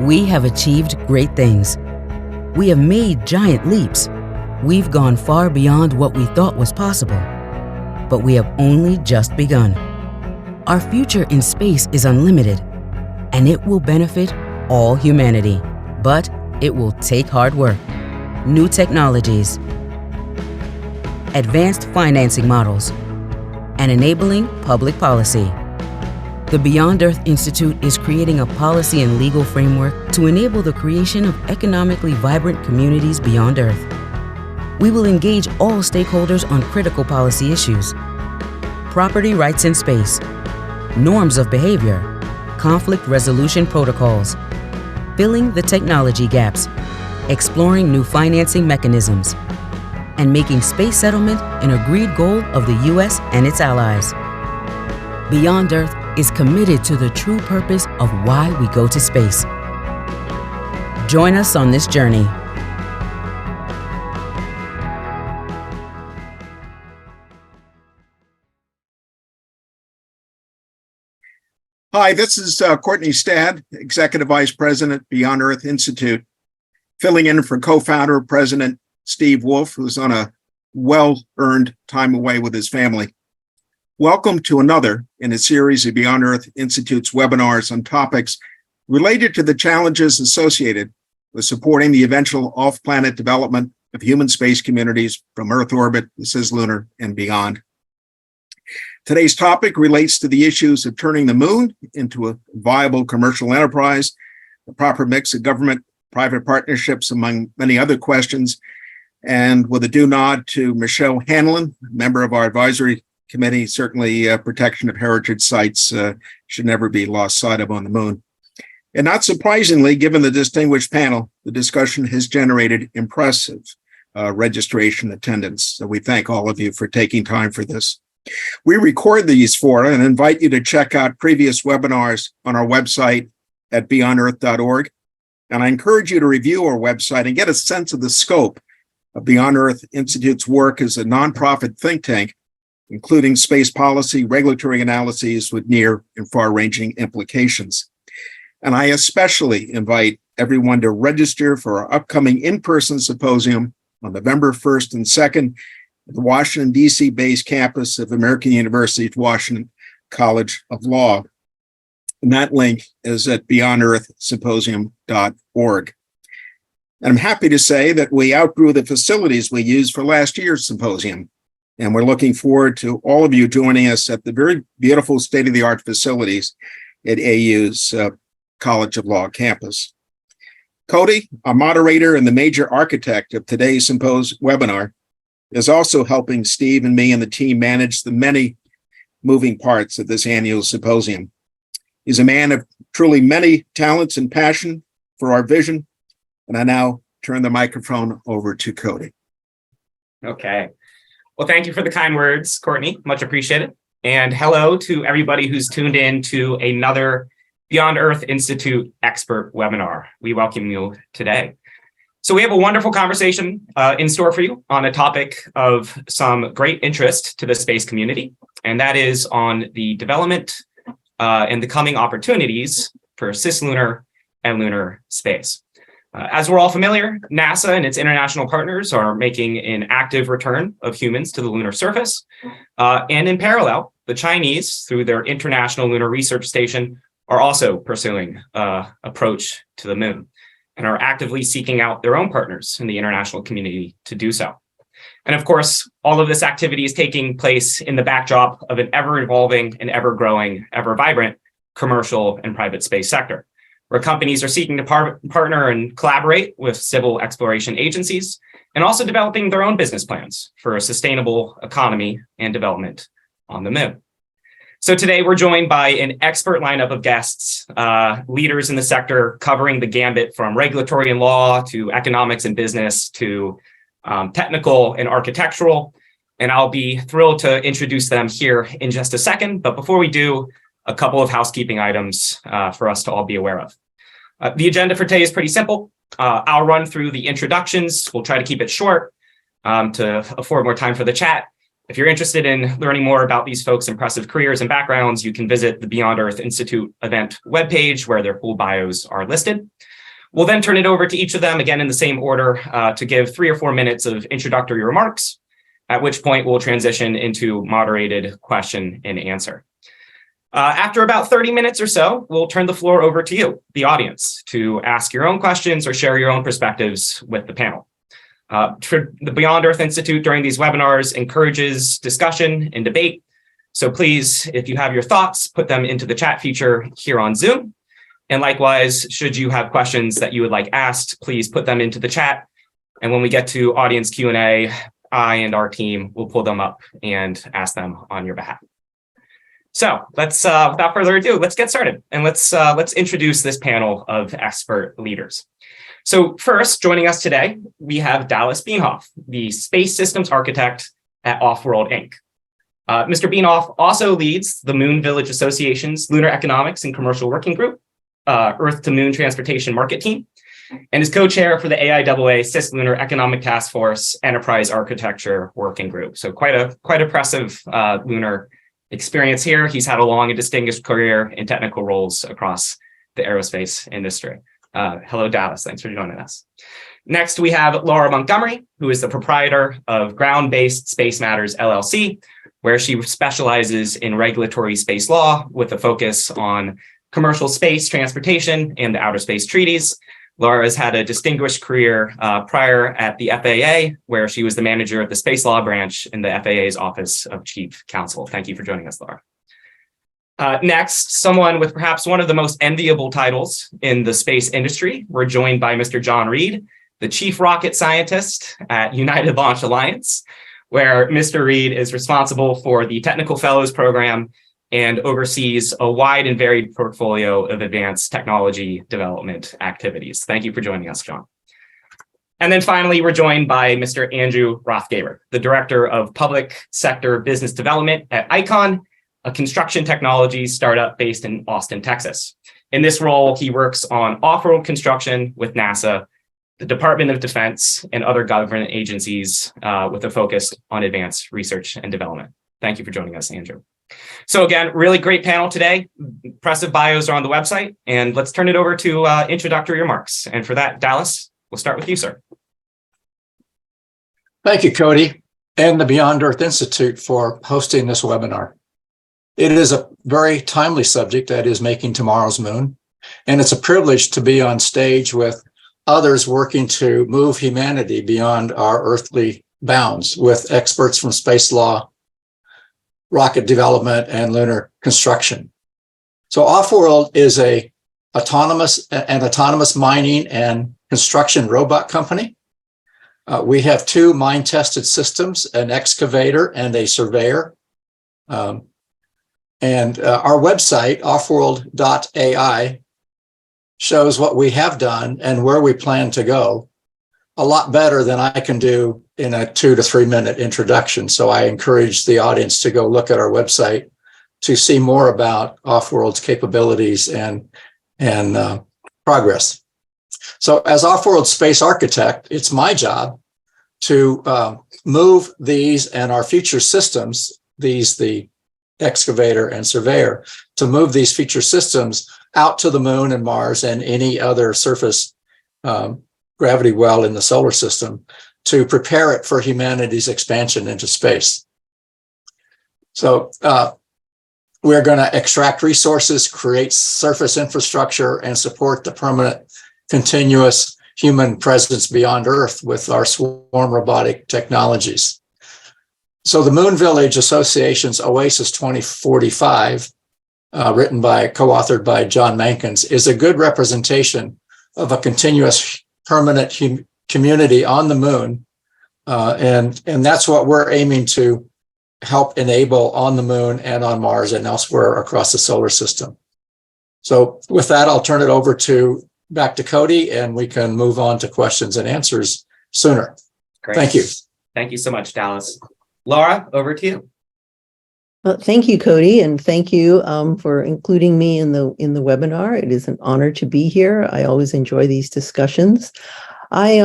We have achieved great things. We have made giant leaps. We've gone far beyond what we thought was possible. But we have only just begun. Our future in space is unlimited, and it will benefit all humanity. But it will take hard work, new technologies, advanced financing models, and enabling public policy. The Beyond Earth Institute is creating a policy and legal framework to enable the creation of economically vibrant communities beyond Earth. We will engage all stakeholders on critical policy issues: property rights in space, norms of behavior, conflict resolution protocols, filling the technology gaps, exploring new financing mechanisms, and making space settlement an agreed goal of the U.S. and its allies. Beyond Earth is committed to the true purpose of why we go to space. Join us on this journey. Hi, this is Courtney Stad, Executive Vice President, Beyond Earth Institute, filling in for co-founder, President Steve Wolf, who's on a well-earned time away with his family. Welcome to another in a series of Beyond Earth Institute's webinars on topics related to the challenges associated with supporting the eventual off-planet development of human space communities from Earth orbit, the Cislunar, and beyond. Today's topic relates to the issues of turning the moon into a viable commercial enterprise, the proper mix of government-private partnerships, among many other questions, and with a due nod to Michelle Hanlon, member of our advisory committee. Certainly protection of heritage sites should never be lost sight of on the moon. And not surprisingly, given the distinguished panel, the discussion has generated impressive registration attendance. So we thank all of you for taking time for this. We record these fora and invite you to check out previous webinars on our website at beyondearth.org. And I encourage you to review our website and get a sense of the scope of Beyond Earth Institute's work as a nonprofit think tank, including space policy, regulatory analyses with near and far-ranging implications. And I especially invite everyone to register for our upcoming in-person symposium on November 1st and 2nd at the Washington, D.C.-based campus of American University of Washington College of Law. And that link is at beyondearthsymposium.org. And I'm happy to say that we outgrew the facilities we used for last year's symposium. And we're looking forward to all of you joining us at the very beautiful state-of-the-art facilities at AU's College of Law campus. Cody, our moderator and the major architect of today's webinar, is also helping Steve and me and the team manage the many moving parts of this annual symposium. He's a man of truly many talents and passion for our vision. And I now turn the microphone over to Cody. Okay. Well, thank you for the kind words, Courtney. Much appreciated. And hello to everybody who's tuned in to another Beyond Earth Institute expert webinar. We welcome you today. So we have a wonderful conversation in store for you on a topic of some great interest to the space community, and that is on the development and the coming opportunities for cislunar and lunar space. As we're all familiar, NASA and its international partners are making an active return of humans to the lunar surface. And in parallel, the Chinese, through their International Lunar Research Station, are also pursuing approach to the moon and are actively seeking out their own partners in the international community to do so. And of course, all of this activity is taking place in the backdrop of an ever-evolving and ever-growing, ever-vibrant commercial and private space sector, where companies are seeking to partner and collaborate with civil exploration agencies, and also developing their own business plans for a sustainable economy and development on the moon. So today we're joined by an expert lineup of guests, leaders in the sector covering the gambit from regulatory and law to economics and business to technical and architectural. And I'll be thrilled to introduce them here in just a second. But before we do, a couple of housekeeping items for us to all be aware of. The agenda for today is pretty simple. I'll run through the introductions. We'll try to keep it short to afford more time for the chat. If you're interested in learning more about these folks' impressive careers and backgrounds, you can visit the Beyond Earth Institute event webpage where their full bios are listed. We'll then turn it over to each of them, again in the same order, to give 3 or 4 minutes of introductory remarks, at which point we'll transition into moderated question and answer. After about 30 minutes or so, we'll turn the floor over to you, the audience, to ask your own questions or share your own perspectives with the panel. The Beyond Earth Institute during these webinars encourages discussion and debate. So please, if you have your thoughts, put them into the chat feature here on Zoom. And likewise, should you have questions that you would like asked, please put them into the chat. And when we get to audience Q&A, I and our team will pull them up and ask them on your behalf. So let's, without further ado, let's get started. And let's introduce this panel of expert leaders. So first, joining us today, we have Dallas Bienhoff, the Space Systems Architect at Offworld, Inc. Mr. Bienhoff also leads the Moon Village Association's Lunar Economics and Commercial Working Group, Earth to Moon Transportation Market Team, and is co-chair for the AIAA Cislunar Economic Task Force Enterprise Architecture Working Group. So quite impressive lunar experience here. He's had a long and distinguished career in technical roles across the aerospace industry. Hello, Dallas. Thanks for joining us. Next, we have Laura Montgomery, who is the proprietor of Ground-Based Space Matters, LLC, where she specializes in regulatory space law with a focus on commercial space transportation and the outer space treaties. Laura has had a distinguished career prior at the FAA, where she was the manager of the space law branch in the FAA's Office of Chief Counsel. Thank you for joining us, Laura. Next, someone with perhaps one of the most enviable titles in the space industry. We're joined by Mr. John Reed, the Chief Rocket Scientist at United Launch Alliance, where Mr. Reed is responsible for the Technical Fellows Program and oversees a wide and varied portfolio of advanced technology development activities. Thank you for joining us, John. And then finally, we're joined by Mr. Andrew Rothgaber, the Director of Public Sector Business Development at Icon, a construction technology startup based in Austin, Texas. In this role, he works on off-road construction with NASA, the Department of Defense, and other government agencies with a focus on advanced research and development. Thank you for joining us, Andrew. So again, really great panel today. Impressive bios are on the website, and let's turn it over to introductory remarks. And for that, Dallas, we'll start with you, sir. Thank you, Cody, and the Beyond Earth Institute for hosting this webinar. It is a very timely subject, that is making tomorrow's moon, and it's a privilege to be on stage with others working to move humanity beyond our earthly bounds with experts from space law, rocket development, and lunar construction. So Offworld is an autonomous mining and construction robot company. We have 2 mine-tested systems, an excavator and a surveyor. And our website, offworld.ai, shows what we have done and where we plan to go a lot better than I can do in a 2 to 3 minute introduction. So I encourage the audience to go look at our website to see more about Offworld's capabilities and progress. So as Offworld Space Architect, it's my job to move these and our future systems, the excavator and surveyor, to move these future systems out to the moon and Mars and any other surface gravity well in the solar system to prepare it for humanity's expansion into space. So we're going to extract resources, create surface infrastructure, and support the permanent, continuous human presence beyond Earth with our swarm robotic technologies. So the Moon Village Association's Oasis 2045, co-authored by John Mankins, is a good representation of a continuous permanent community on the moon. And that's what we're aiming to help enable on the moon and on Mars and elsewhere across the solar system. So with that, I'll turn it over back to Cody, and we can move on to questions and answers sooner. Great. Thank you. Thank you so much, Dallas. Laura, over to you. Well, thank you, Cody, and thank you for including me in the webinar. It is an honor to be here. I always enjoy these discussions. I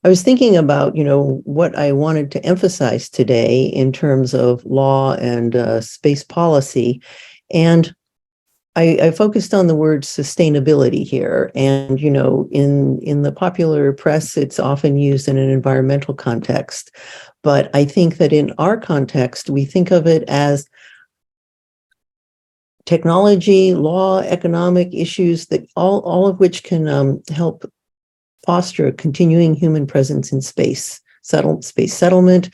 I was thinking about, what I wanted to emphasize today in terms of law and space policy. And I focused on the word sustainability here. And, in the popular press, it's often used in an environmental context. But I think that in our context, we think of it as technology, law, economic issues that all of which can help foster a continuing human presence in space settlement,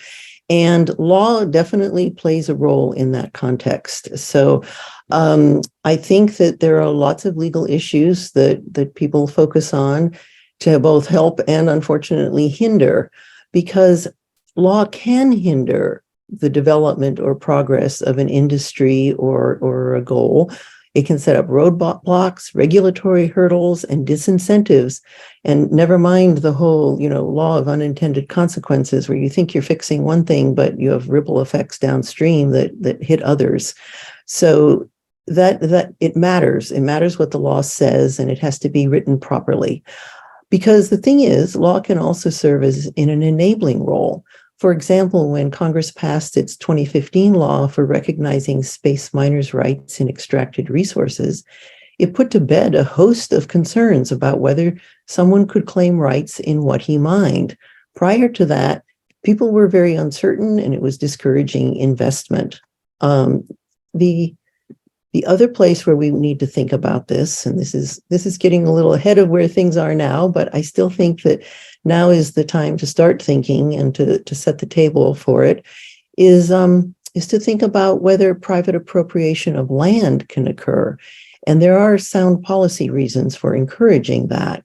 and law definitely plays a role in that context. So I think that there are lots of legal issues that people focus on to both help and unfortunately hinder, because law can hinder the development or progress of an industry or a goal. It can set up roadblocks, regulatory hurdles, and disincentives. And never mind the whole, law of unintended consequences, where you think you're fixing one thing, but you have ripple effects downstream that hit others. So that it matters. It matters what the law says, and it has to be written properly. Because the thing is, law can also serve as in an enabling role. For example, when Congress passed its 2015 law for recognizing space miners' rights in extracted resources, it put to bed a host of concerns about whether someone could claim rights in what he mined. Prior to that, people were very uncertain, and it was discouraging investment. The other place where we need to think about this, and this is getting a little ahead of where things are now, but I still think that now is the time to start thinking and to set the table for it, is to think about whether private appropriation of land can occur. And there are sound policy reasons for encouraging that.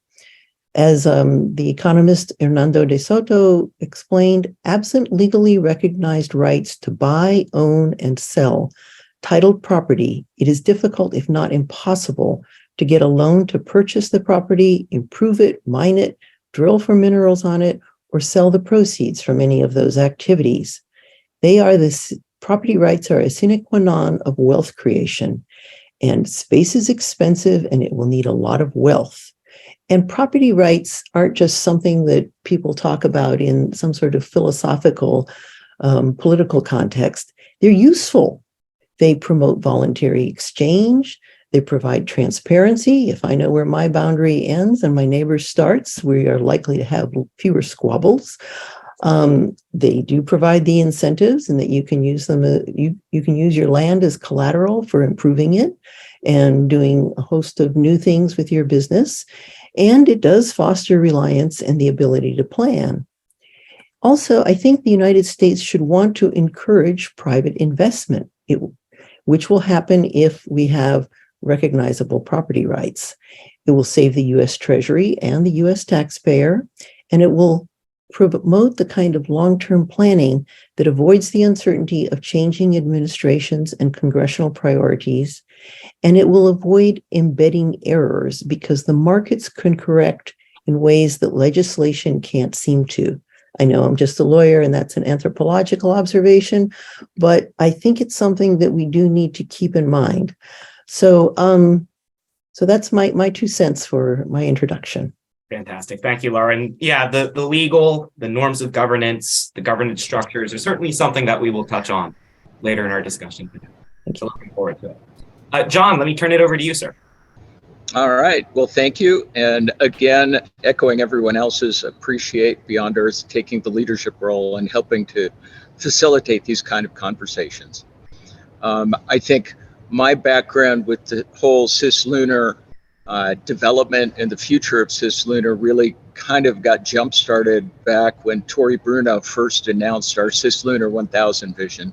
As the economist Hernando de Soto explained, absent legally recognized rights to buy, own, and sell titled property, it is difficult, if not impossible, to get a loan to purchase the property, improve it, mine it, drill for minerals on it, or sell the proceeds from any of those activities. Property rights are a sine qua non of wealth creation, and space is expensive and it will need a lot of wealth. And property rights aren't just something that people talk about in some sort of philosophical, political context. They're useful. They promote voluntary exchange. They provide transparency. If I know where my boundary ends and my neighbor's starts, we are likely to have fewer squabbles. They do provide the incentives, and that you can use them. You can use your land as collateral for improving it and doing a host of new things with your business. And it does foster reliance and the ability to plan. Also, I think the United States should want to encourage private investment, which will happen if we have recognizable property rights. It will save the U.S. Treasury and the U.S. taxpayer, and it will promote the kind of long-term planning that avoids the uncertainty of changing administrations and congressional priorities, and it will avoid embedding errors because the markets can correct in ways that legislation can't seem to. I know I'm just a lawyer and that's an anthropological observation, but I think it's something that we do need to keep in mind. So that's my 2 cents for my introduction. Fantastic. Thank you, Laura. And yeah, the legal, the norms of governance, the governance structures are certainly something that we will touch on later in our discussion. So looking forward to it. John, let me turn it over to you, sir. All right. Well, thank you. And again, echoing everyone else's, appreciate Beyond Earth taking the leadership role and helping to facilitate these kind of conversations. I think my background with the whole Cislunar development and the future of Cislunar really kind of got jump-started back when Tori Bruno first announced our Cislunar 1000 vision.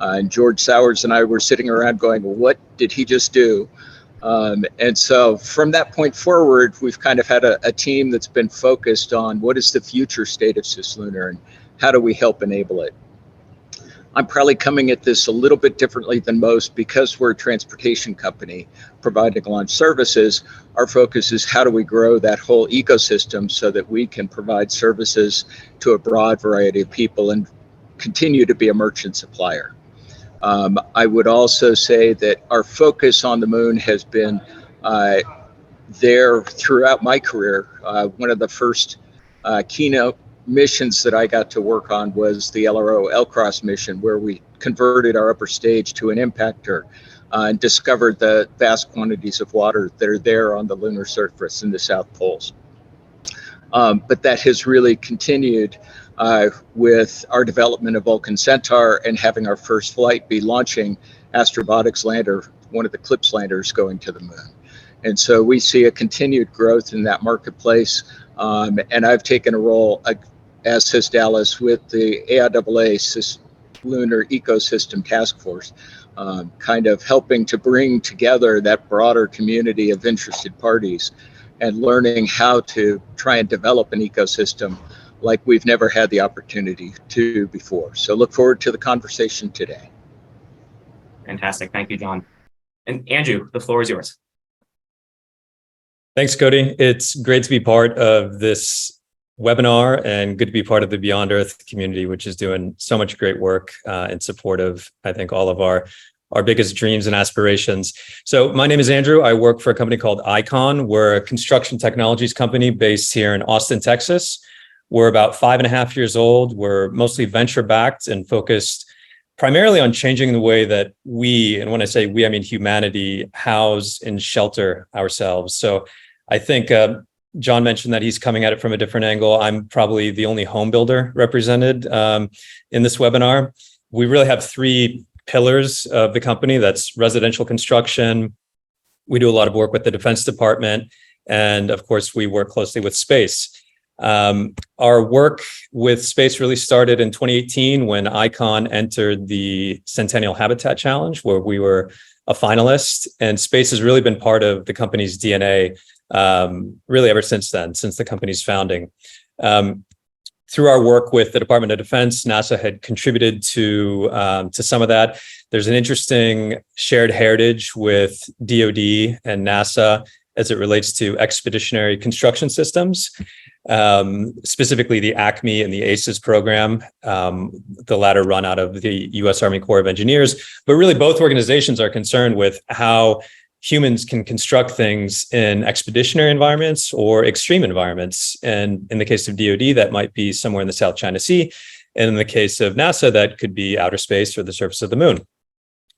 And George Sowers and I were sitting around going, well, what did he just do? And so from that point forward, we've kind of had a team that's been focused on what is the future state of Cislunar and how do we help enable it. I'm probably coming at this a little bit differently than most because we're a transportation company providing launch services. Our focus is how do we grow that whole ecosystem so that we can provide services to a broad variety of people and continue to be a merchant supplier. I would also say that our focus on the moon has been there throughout my career. One of the first keynote missions that I got to work on was the LRO LCROSS mission, where we converted our upper stage to an impactor and discovered the vast quantities of water that are there on the lunar surface in the South Poles. But that has really continued with our development of Vulcan Centaur and having our first flight be launching Astrobotics lander, one of the CLIPS landers going to the moon. And so we see a continued growth in that marketplace. And I've taken a role, as has Dallas, with the AIAA Cislunar Ecosystem Task Force, kind of helping to bring together that broader community of interested parties and learning how to try and develop an ecosystem like we've never had the opportunity to before. So look forward to the conversation today. Fantastic. Thank you, John. And Andrew, the floor is yours. Thanks, Cody. It's great to be part of this webinar and good to be part of the Beyond Earth community, which is doing so much great work in support of, I think, all of our biggest dreams and aspirations. So my name is Andrew. I work for a company called Icon. We're a construction technologies company based here in Austin, Texas. We're about 5.5 years old. We're mostly venture backed and focused primarily on changing the way that we, and when I say we, I mean humanity, house and shelter ourselves. So I think John mentioned that he's coming at it from a different angle. I'm probably the only home builder represented in this webinar. We really have 3 pillars of the company. That's residential construction. We do a lot of work with the Defense Department. And of course, we work closely with space. Our work with space really started in 2018 when Icon entered the Centennial Habitat Challenge, where we were a finalist. And space has really been part of the company's DNA really ever since then, since the company's founding. Through our work with the Department of Defense, NASA had contributed to some of that. There's an interesting shared heritage with DoD and NASA as it relates to expeditionary construction systems, specifically the ACME and the ACES program, the latter run out of the U.S. Army Corps of Engineers. But really, both organizations are concerned with how humans can construct things in expeditionary environments or extreme environments. And in the case of DoD, that might be somewhere in the South China Sea. And in the case of NASA, that could be outer space or the surface of the moon.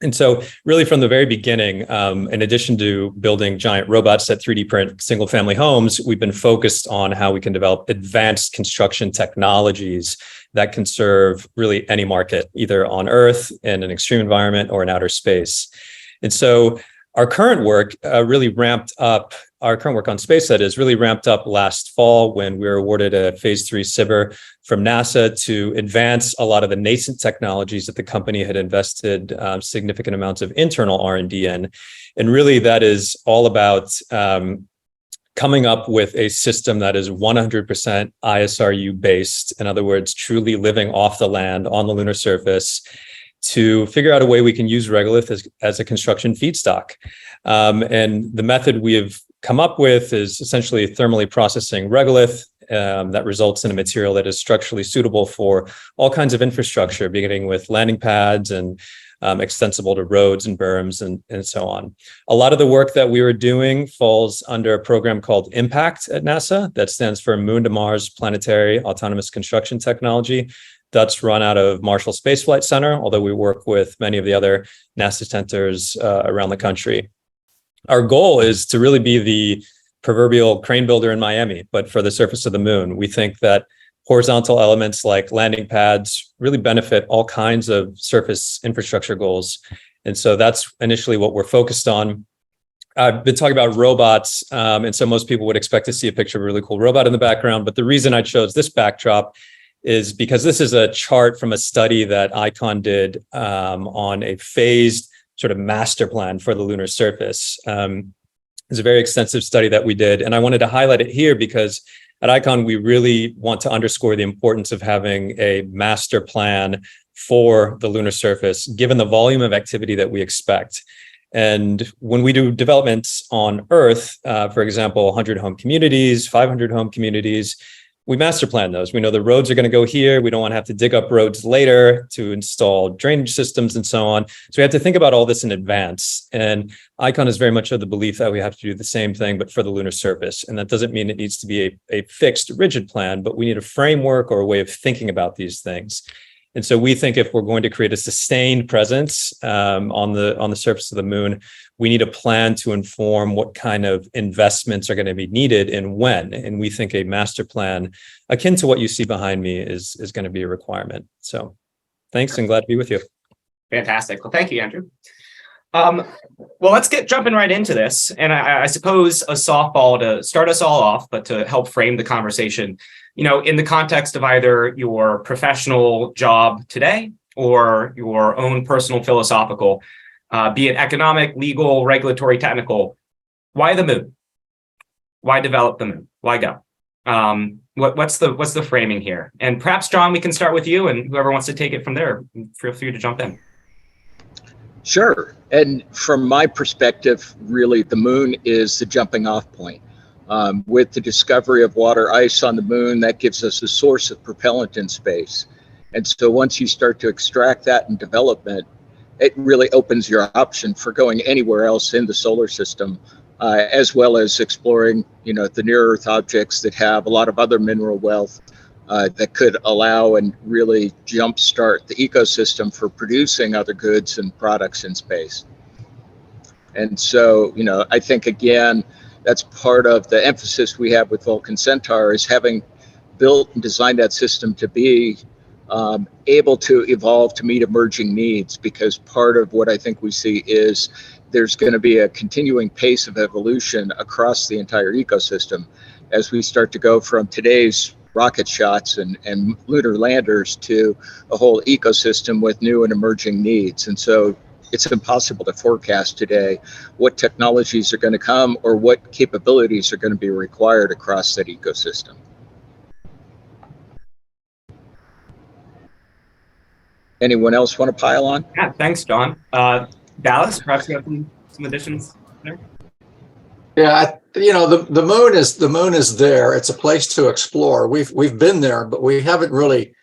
And so really from the very beginning, in addition to building giant robots that 3D print single family homes, we've been focused on how we can develop advanced construction technologies that can serve really any market, either on Earth in an extreme environment or in outer space. And so our current work really ramped up. Our current work on space, that is, really ramped up last fall when we were awarded a phase 3 SBIR from NASA to advance a lot of the nascent technologies that the company had invested significant amounts of internal R&D in. And really that is all about coming up with a system that is 100% ISRU based. In other words, truly living off the land on the lunar surface, to figure out a way we can use regolith as a construction feedstock. And the method we have come up with is essentially thermally processing regolith that results in a material that is structurally suitable for all kinds of infrastructure, beginning with landing pads and extensible to roads and berms and so on. A lot of the work that we were doing falls under a program called IMPACT at NASA, that stands for Moon to Mars Planetary Autonomous Construction Technology. That's run out of Marshall Space Flight Center, although we work with many of the other NASA centers around the country. Our goal is to really be the proverbial crane builder in Miami, but for the surface of the moon. We think that horizontal elements like landing pads really benefit all kinds of surface infrastructure goals. And so that's initially what we're focused on. I've been talking about robots, and so most people would expect to see a picture of a really cool robot in the background. But the reason I chose this backdrop is because this is a chart from a study that Icon did on a phased sort of master plan for the lunar surface. It's a very extensive study that we did, and I wanted to highlight it here because at Icon, we really want to underscore the importance of having a master plan for the lunar surface, given the volume of activity that we expect. And when we do developments on Earth, for example, 100 home communities, 500 home communities, we master plan those. We know the roads are going to go here. We don't want to have to dig up roads later to install drainage systems and so on. So we have to think about all this in advance. And ICON is very much of the belief that we have to do the same thing, but for the lunar surface. And that doesn't mean it needs to be a fixed, rigid plan, but we need a framework or a way of thinking about these things. And so we think if we're going to create a sustained presence on the surface of the moon, we need a plan to inform what kind of investments are going to be needed and when. And we think a master plan akin to what you see behind me is going to be a requirement. So thanks and glad to be with you. Fantastic. Well, thank you, Andrew. Well, let's get jumping right into this. And I suppose a softball to start us all off, but to help frame the conversation, in the context of either your professional job today or your own personal philosophical, be it economic, legal, regulatory, technical, why the moon? Why develop the moon? Why go? What's the framing here? And perhaps, John, we can start with you, and whoever wants to take it from there, feel free to jump in. Sure. And from my perspective, really, the moon is the jumping off point. With the discovery of water ice on the moon, that gives us a source of propellant in space. And so once you start to extract that and development, it really opens your option for going anywhere else in the solar system, as well as exploring, the near Earth objects that have a lot of other mineral wealth that could allow and really jumpstart the ecosystem for producing other goods and products in space. And so, I think, again, that's part of the emphasis we have with Vulcan Centaur is having built and designed that system to be able to evolve to meet emerging needs, because part of what I think we see is there's going to be a continuing pace of evolution across the entire ecosystem as we start to go from today's rocket shots and lunar landers to a whole ecosystem with new and emerging needs. And so it's impossible to forecast today what technologies are going to come or what capabilities are going to be required across that ecosystem. Anyone else want to pile on? Yeah, thanks, John. Dallas, perhaps you have some additions there? Yeah, the moon is there. It's a place to explore. We've been there, but we haven't really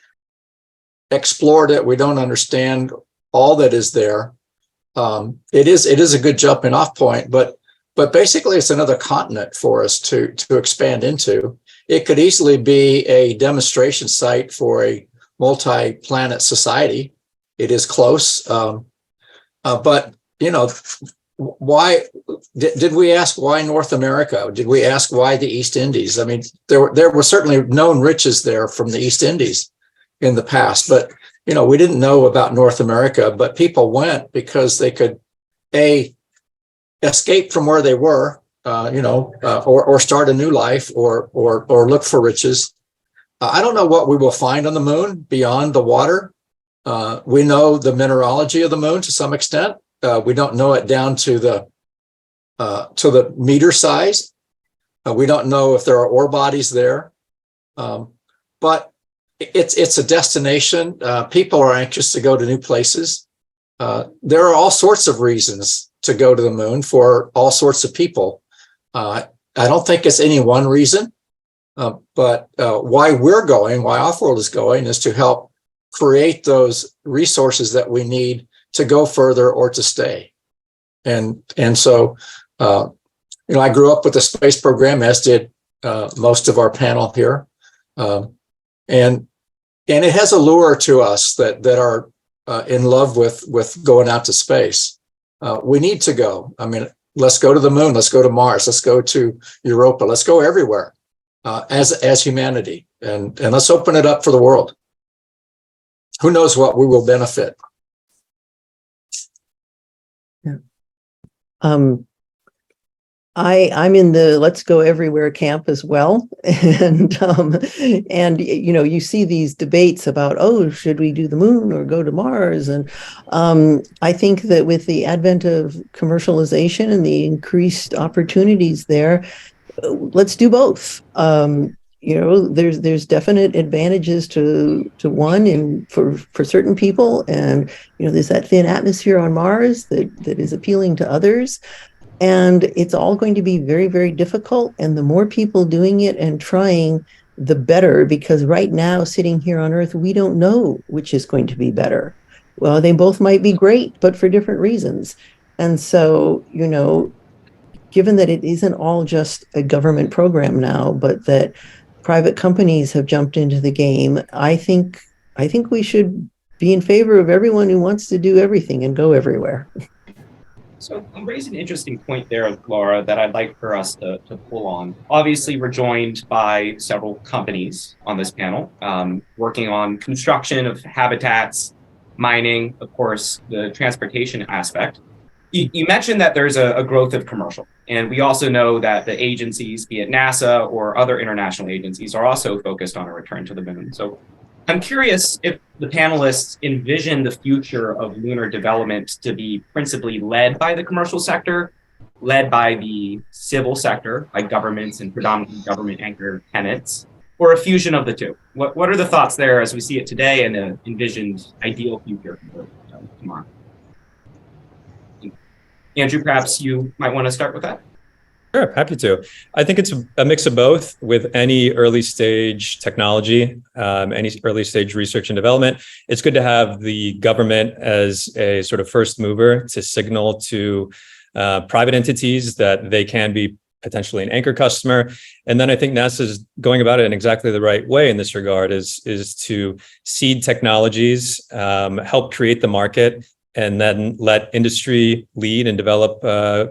explored it. We don't understand all that is there. It is a good jumping off point, but basically it's another continent for us to expand into. It could easily be a demonstration site for a multi-planet society. It is close, but why did we ask why North America? Did we ask why the East Indies? I mean, there were certainly known riches there from the East Indies in the past, but we didn't know about North America. But people went because they could escape from where they were, or start a new life, or look for riches. I don't know what we will find on the moon beyond the water. We know the mineralogy of the moon to some extent. We don't know it down to the meter size. We don't know if there are ore bodies there, but it's a destination. People are anxious to go to new places. There are all sorts of reasons to go to the moon for all sorts of people. I don't think it's any one reason, but why we're going, why Offworld is going, is to help create those resources that we need to go further or to stay. And so, I grew up with the space program, as did most of our panel here. And it has a lure to us that are in love with going out to space. We need to go. I mean, let's go to the moon. Let's go to Mars. Let's go to Europa. Let's go everywhere as humanity. And let's open it up for the world. Who knows what we will benefit? Yeah. I'm in the let's go everywhere camp as well. And you see these debates about, should we do the moon or go to Mars? And I think that with the advent of commercialization and the increased opportunities there, let's do both. There's definite advantages to one and for certain people. And, there's that thin atmosphere on Mars that is appealing to others. And it's all going to be very, very difficult. And the more people doing it and trying, the better, because right now, sitting here on Earth, we don't know which is going to be better. Well, they both might be great, but for different reasons. And so, given that it isn't all just a government program now, but that private companies have jumped into the game, I think we should be in favor of everyone who wants to do everything and go everywhere. So you raised an interesting point there, Laura, that I'd like for us to pull on. Obviously, we're joined by several companies on this panel, working on construction of habitats, mining, of course, the transportation aspect. You mentioned that there's a growth of commercial, and we also know that the agencies, be it NASA or other international agencies, are also focused on a return to the moon. So I'm curious if the panelists envision the future of lunar development to be principally led by the commercial sector, led by the civil sector, like governments and predominantly government anchor tenants, or a fusion of the two. What are the thoughts there as we see it today and the envisioned ideal future for tomorrow? Andrew, perhaps you might want to start with that. Sure, happy to. I think it's a mix of both with any early stage technology, any early stage research and development. It's good to have the government as a sort of first mover to signal to private entities that they can be potentially an anchor customer. And then I think NASA is going about it in exactly the right way in this regard, is to seed technologies, help create the market, and then let industry lead and develop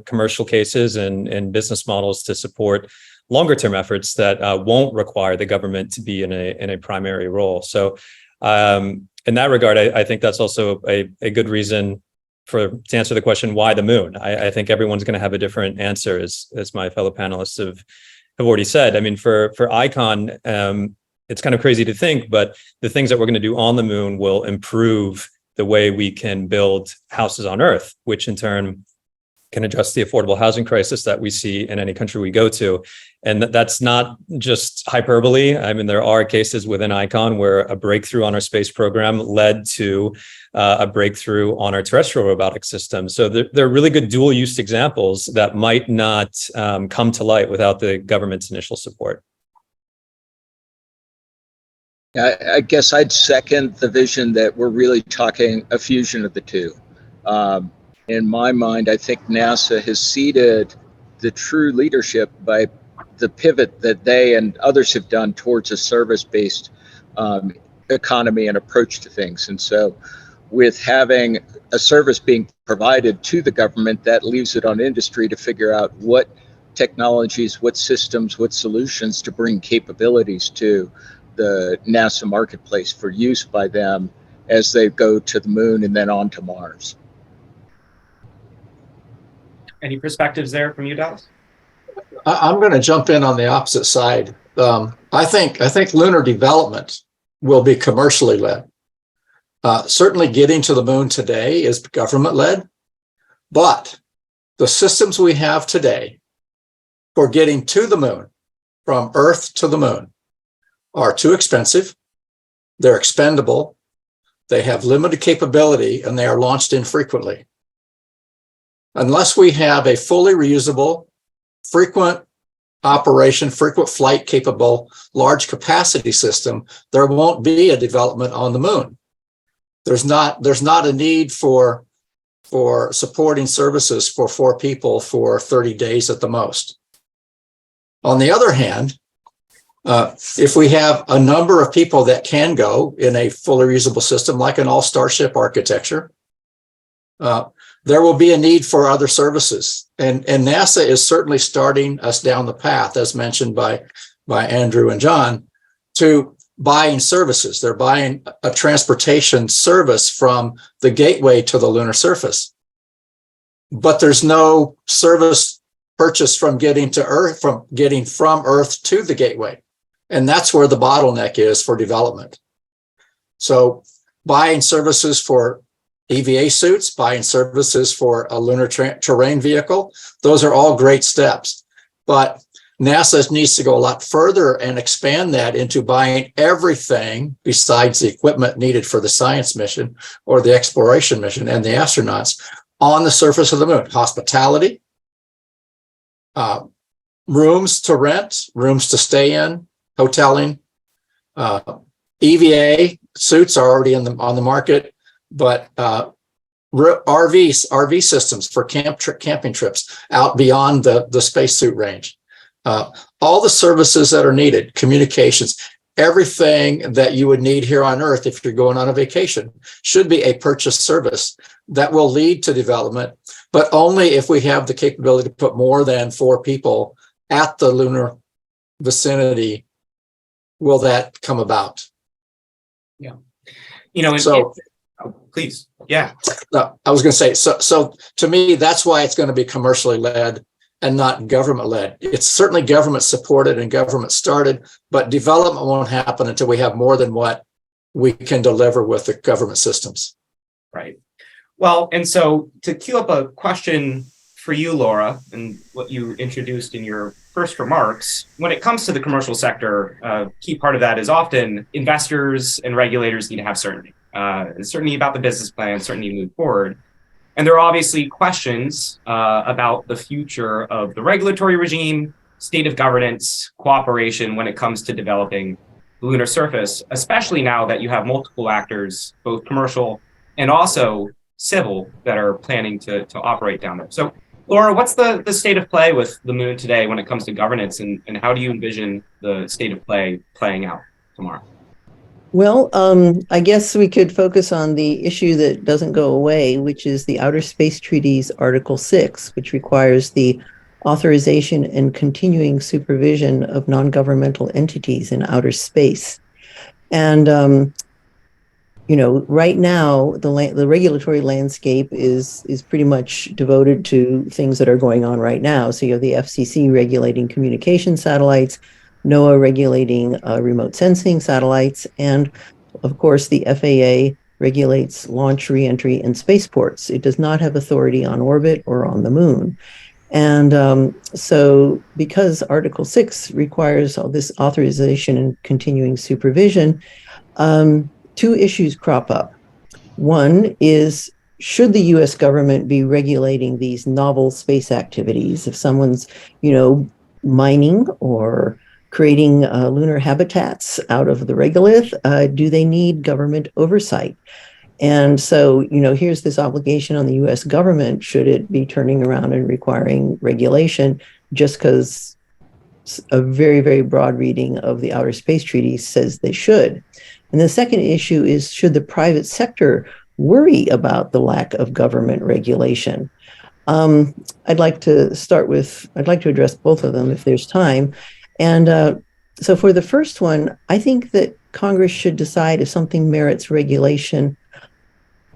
commercial cases and business models to support longer term efforts that won't require the government to be in a primary role. So in that regard, I think that's also a good reason to answer the question, why the moon? I think everyone's going to have a different answer, as my fellow panelists have already said. I mean, for ICON, it's kind of crazy to think, but the things that we're going to do on the moon will improve the way we can build houses on Earth, which in turn can address the affordable housing crisis that we see in any country we go to. And that's not just hyperbole. I mean, there are cases within ICON where a breakthrough on our space program led to a breakthrough on our terrestrial robotic system. So there are really good dual use examples that might not come to light without the government's initial support. I guess I'd second the vision that we're really talking a fusion of the two. In my mind, I think NASA has seeded the true leadership by the pivot that they and others have done towards a service-based economy and approach to things. And so with having a service being provided to the government, that leaves it on industry to figure out what technologies, what systems, what solutions to bring capabilities to the NASA marketplace for use by them as they go to the moon and then on to Mars. Any perspectives there from you, Dallas? I'm going to jump in on the opposite side. I think lunar development will be commercially led. Certainly getting to the moon today is government led, but the systems we have today for getting to the moon, from Earth to the moon, are too expensive, they're expendable, they have limited capability, and they are launched infrequently. Unless we have a fully reusable, frequent operation, frequent flight capable, large capacity system, there won't be a development on the moon. There's not a need for supporting services for 4 people for 30 days at the most. On the other hand, if we have a number of people that can go in a fully reusable system, like an all-starship architecture, there will be a need for other services. And NASA is certainly starting us down the path, as mentioned by Andrew and John, to buying services. They're buying a transportation service from the gateway to the lunar surface. But there's no service purchase from getting to Earth, from Earth to the gateway. And that's where the bottleneck is for development. So buying services for EVA suits, buying services for a lunar terrain vehicle, those are all great steps. But NASA needs to go a lot further and expand that into buying everything besides the equipment needed for the science mission or the exploration mission and the astronauts on the surface of the moon. Hospitality, rooms to rent, rooms to stay in, hoteling. EVA suits are already on the market, but RV systems for camping trips out beyond the spacesuit range. All the services that are needed, communications, everything that you would need here on Earth if you're going on a vacation should be a purchased service that will lead to development, but only if we have the capability to put more than 4 people at the lunar vicinity will that come about. Yeah. You know, please. Yeah. No, I was going to say, so to me, that's why it's going to be commercially led and not government led. It's certainly government supported and government started, but development won't happen until we have more than what we can deliver with the government systems. Right. Well, and so to queue up a question for you, Laura, and what you introduced in your first remarks, when it comes to the commercial sector, a key part of that is often investors and regulators need to have certainty. Certainty about the business plan, certainty to move forward. And there are obviously questions about the future of the regulatory regime, state of governance, cooperation when it comes to developing the lunar surface, especially now that you have multiple actors, both commercial and also civil, that are planning to operate down there. So, Laura, what's the state of play with the moon today when it comes to governance, and how do you envision the state of play playing out tomorrow? Well, I guess we could focus on the issue that doesn't go away, which is the Outer Space Treaty's Article 6, which requires the authorization and continuing supervision of non-governmental entities in outer space. And, right now, the regulatory landscape is pretty much devoted to things that are going on right now. So you have the FCC regulating communication satellites, NOAA regulating remote sensing satellites, and of course the FAA regulates launch, reentry, and spaceports. It does not have authority on orbit or on the moon. And so because Article 6 requires all this authorization and continuing supervision, 2 issues crop up. One is, should the US government be regulating these novel space activities? If someone's, mining or creating lunar habitats out of the regolith, do they need government oversight? And so, here's this obligation on the US government. Should it be turning around and requiring regulation just because a very, very broad reading of the Outer Space Treaty says they should? And the second issue is, should the private sector worry about the lack of government regulation? I'd like to address both of them if there's time. And so for the first one, I think that Congress should decide if something merits regulation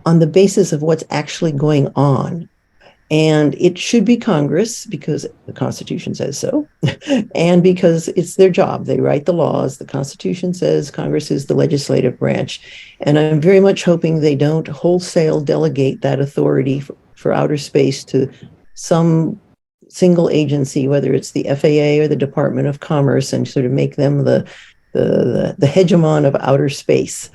on the basis of what's actually going on. And it should be Congress, because the Constitution says so, and because it's their job. They write the laws. The Constitution says Congress is the legislative branch. And I'm very much hoping they don't wholesale delegate that authority for outer space to some single agency, whether it's the FAA or the Department of Commerce, and sort of make them the hegemon of outer space.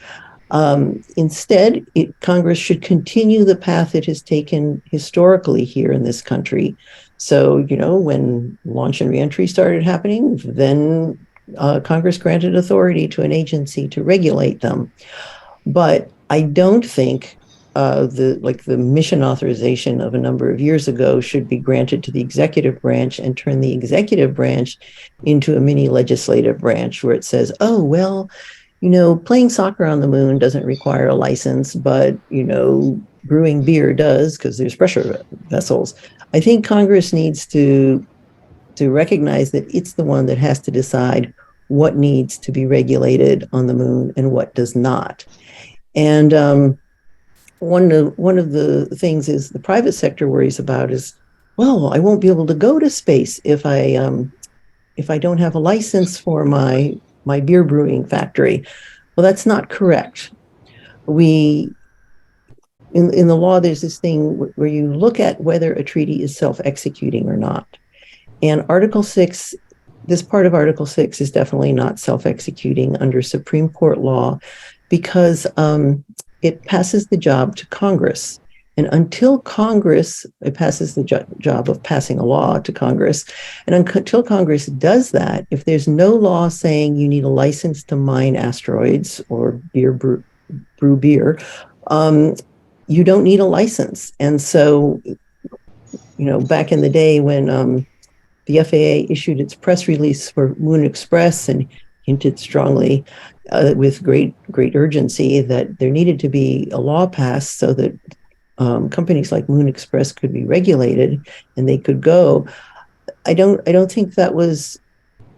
Instead, Congress should continue the path it has taken historically here in this country. So, when launch and reentry started happening, then Congress granted authority to an agency to regulate them. But I don't think the mission authorization of a number of years ago should be granted to the executive branch and turn the executive branch into a mini legislative branch where it says, oh, well, playing soccer on the moon doesn't require a license, but, brewing beer does because there's pressure vessels. I think Congress needs to recognize that it's the one that has to decide what needs to be regulated on the moon and what does not. And one of the things is the private sector worries about is, well, I won't be able to go to space if I don't have a license for my beer brewing factory. Well, that's not correct. In the law, there's this thing where you look at whether a treaty is self-executing or not. And Article 6, this part of Article 6 is definitely not self-executing under Supreme Court law because it passes the job to Congress. And until Congress, it passes the job of passing a law to Congress, and until Congress does that, if there's no law saying you need a license to mine asteroids or brew beer, you don't need a license. And so, back in the day when the FAA issued its press release for Moon Express and hinted strongly with great urgency that there needed to be a law passed so that companies like Moon Express could be regulated and they could go. I don't think that was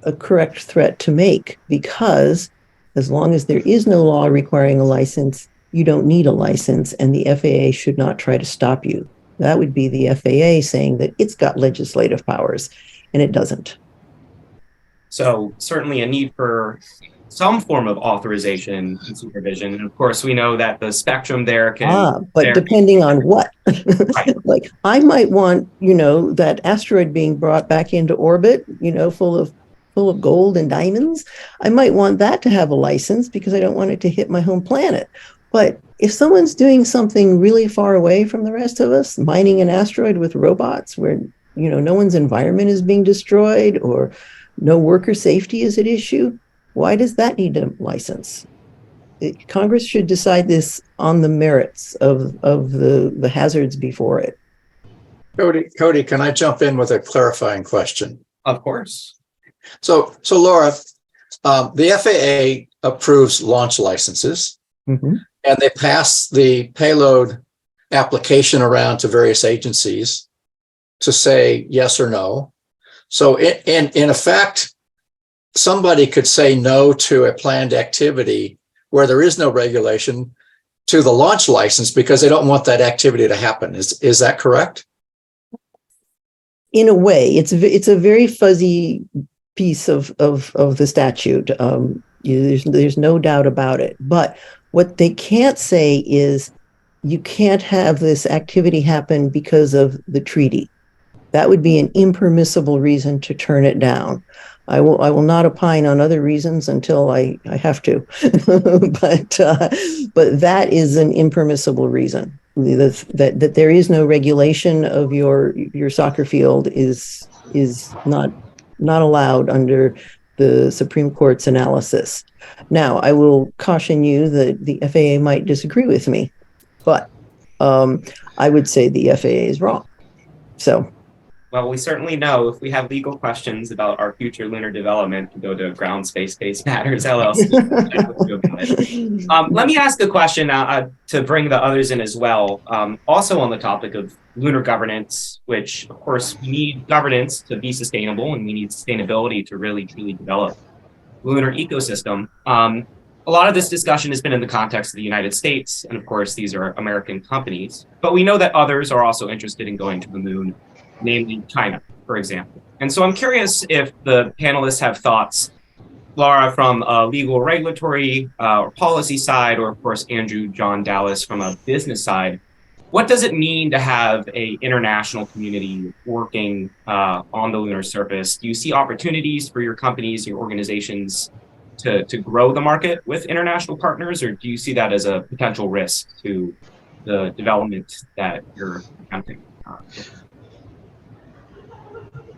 a correct threat to make, because as long as there is no law requiring a license, you don't need a license, and the FAA should not try to stop you. That would be the FAA saying that it's got legislative powers, and it doesn't. So certainly a need for some form of authorization and supervision. And of course, we know that the spectrum there can. But depending on what, like I might want, that asteroid being brought back into orbit, full of gold and diamonds. I might want that to have a license because I don't want it to hit my home planet. But if someone's doing something really far away from the rest of us, mining an asteroid with robots where, no one's environment is being destroyed or no worker safety is at issue, why does that need a license? Congress should decide this on the merits of the hazards before it. Cody, can I jump in with a clarifying question? Of course. So Laura, the FAA approves launch licenses, and they pass the payload application around to various agencies to say yes or no. So in effect, somebody could say no to a planned activity where there is no regulation to the launch license because they don't want that activity to happen. Is that correct? In a way, it's a very fuzzy piece of the statute. There's no doubt about it. But what they can't say is you can't have this activity happen because of the treaty. That would be an impermissible reason to turn it down. I will not opine on other reasons until I have to, but that is an impermissible reason. That there is no regulation of your soccer field is not allowed under the Supreme Court's analysis. Now, I will caution you that the FAA might disagree with me, but I would say the FAA is wrong. So. Well, we certainly know if we have legal questions about our future lunar development, to go to Ground Space-Based Matters LLC. Let me ask a question to bring the others in as well. Also on the topic of lunar governance, which of course we need governance to be sustainable, and we need sustainability to really truly develop the lunar ecosystem. A lot of this discussion has been in the context of the United States, and of course these are American companies, but we know that others are also interested in going to the moon, namely China, for example. And so I'm curious if the panelists have thoughts, Laura, from a legal regulatory or policy side, or of course, Andrew John Dallas from a business side. What does it mean to have an international community working on the lunar surface? Do you see opportunities for your companies, your organizations to grow the market with international partners, or do you see that as a potential risk to the development that you're attempting?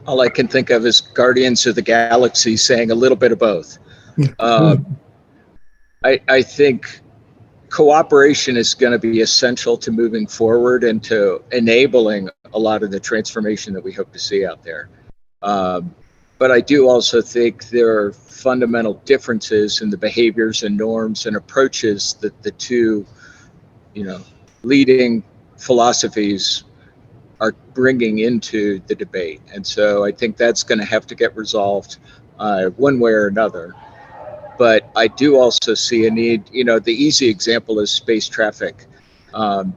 All I can think of is Guardians of the Galaxy saying a little bit of both. I think cooperation is going to be essential to moving forward and to enabling a lot of the transformation that we hope to see out there. But I do also think there are fundamental differences in the behaviors and norms and approaches that the two, leading philosophies are bringing into the debate. And so I think that's going to have to get resolved one way or another. But I do also see a need, the easy example is space traffic. The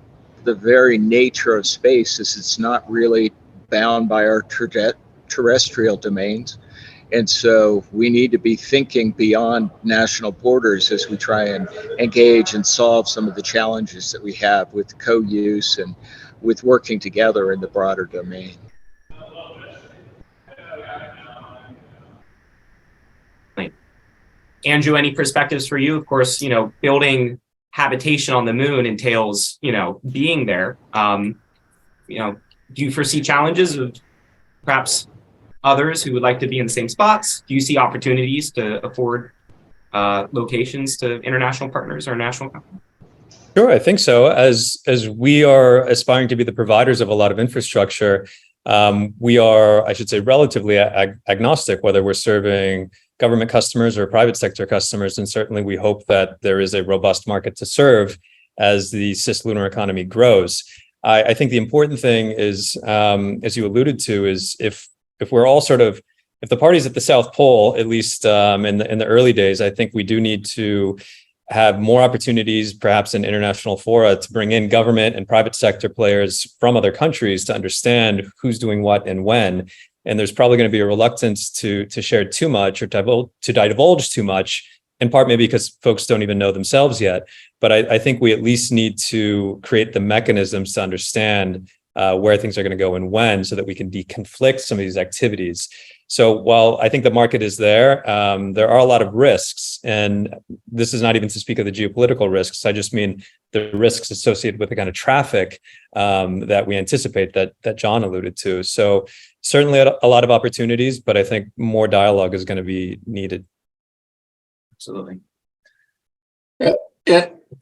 very nature of space is it's not really bound by our terrestrial domains. And so we need to be thinking beyond national borders as we try and engage and solve some of the challenges that we have with co-use and with working together in the broader domain. Andrew, any perspectives for you? Of course, building habitation on the moon entails, being there. Do you foresee challenges of perhaps others who would like to be in the same spots? Do you see opportunities to afford locations to international partners or national companies? Sure, I think so. As we are aspiring to be the providers of a lot of infrastructure, we are, I should say, relatively agnostic, whether we're serving government customers or private sector customers. And certainly we hope that there is a robust market to serve as the cislunar economy grows. I think the important thing is, as you alluded to, is if we're all if the parties at the South Pole, at least in the early days, I think we do need to have more opportunities, perhaps in international fora, to bring in government and private sector players from other countries to understand who's doing what and when. And there's probably going to be a reluctance to share too much or to divulge too much, in part maybe because folks don't even know themselves yet. But I think we at least need to create the mechanisms to understand where things are going to go and when, so that we can deconflict some of these activities. So while I think the market is there, there are a lot of risks, and this is not even to speak of the geopolitical risks. I just mean the risks associated with the kind of traffic that we anticipate that John alluded to. So certainly a lot of opportunities, but I think more dialogue is going to be needed. Absolutely.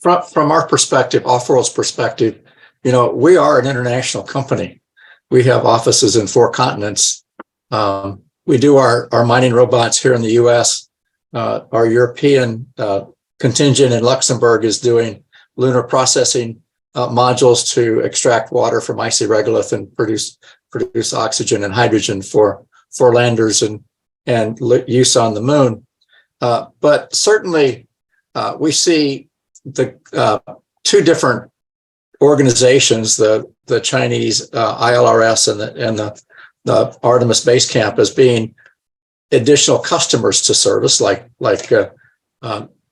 From our perspective, Off-World's perspective, we are an international company. We have offices in 4 continents. We do our mining robots here in the U.S. Our European contingent in Luxembourg is doing lunar processing modules to extract water from icy regolith and produce oxygen and hydrogen for landers and use on the moon. But certainly, we see the 2 different organizations, the Chinese ILRS and the Artemis base camp, as being additional customers to service, like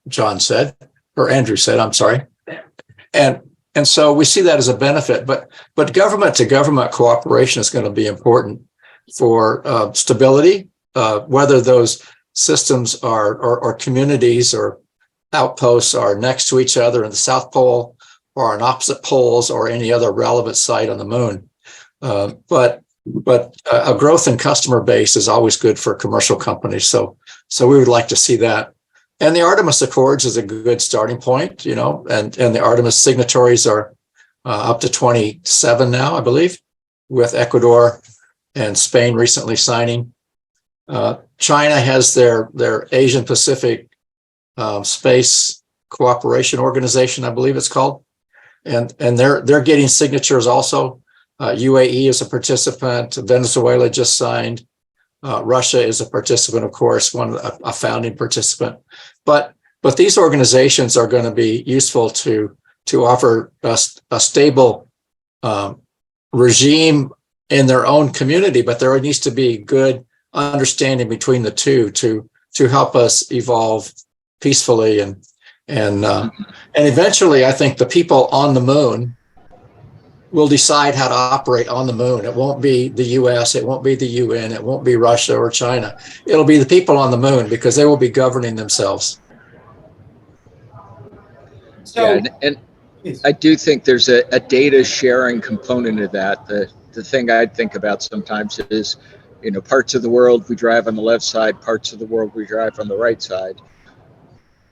John said, or Andrew said, I'm sorry. And so we see that as a benefit, but government to government cooperation is going to be important for stability, whether those systems or communities or outposts are next to each other in the South Pole or on opposite poles or any other relevant site on the moon. But a growth in customer base is always good for commercial companies. So we would like to see that. And the Artemis Accords is a good starting point, and the Artemis signatories are up to 27 now, I believe, with Ecuador and Spain recently signing. China has their Asian Pacific Space Cooperation Organization, I believe it's called, and they're getting signatures also. UAE is a participant. Venezuela just signed. Russia is a participant, of course, a founding participant. But these organizations are going to be useful to offer a stable regime in their own community. But there needs to be good understanding between the two to help us evolve peacefully and eventually, I think the people on the moon will decide how to operate on the moon. It won't be the US, it won't be the UN, it won't be Russia or China. It'll be the people on the moon, because they will be governing themselves. So, and I do think there's a data sharing component of that. The thing I'd think about sometimes is, parts of the world we drive on the left side, parts of the world we drive on the right side.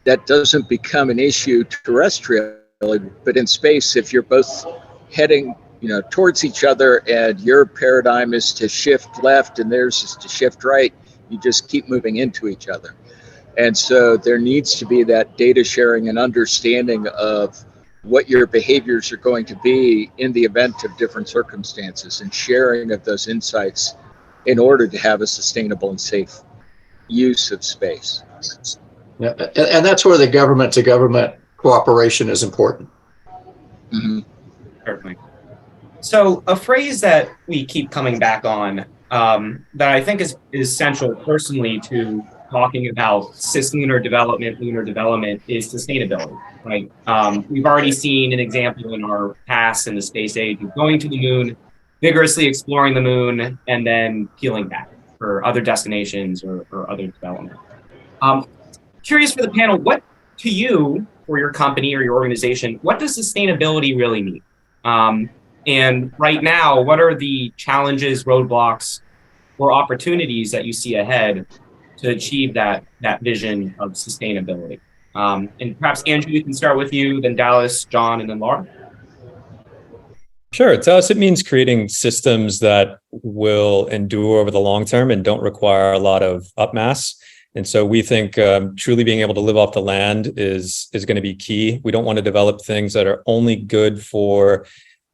That doesn't become an issue terrestrially, but in space, if you're both heading towards each other and your paradigm is to shift left and theirs is to shift right, you just keep moving into each other. And so there needs to be that data sharing and understanding of what your behaviors are going to be in the event of different circumstances, and sharing of those insights in order to have a sustainable and safe use of space. Yeah, and that's where the government to government cooperation is important. Mm-hmm. Certainly. So a phrase that we keep coming back on that I think is central personally to talking about cislunar development, lunar development, is sustainability, right? We've already seen an example in our past in the space age of going to the moon, vigorously exploring the moon, and then peeling back for other destinations or other development. Curious for the panel, what to you for your company or your organization, what does sustainability really mean? And right now, what are the challenges, roadblocks, or opportunities that you see ahead to achieve that vision of sustainability? And perhaps Andrew, we can start with you, then Dallas, John, and then Laura. Sure. To us, it means creating systems that will endure over the long term and don't require a lot of upmass. And so we think truly being able to live off the land is going to be key. We don't want to develop things that are only good for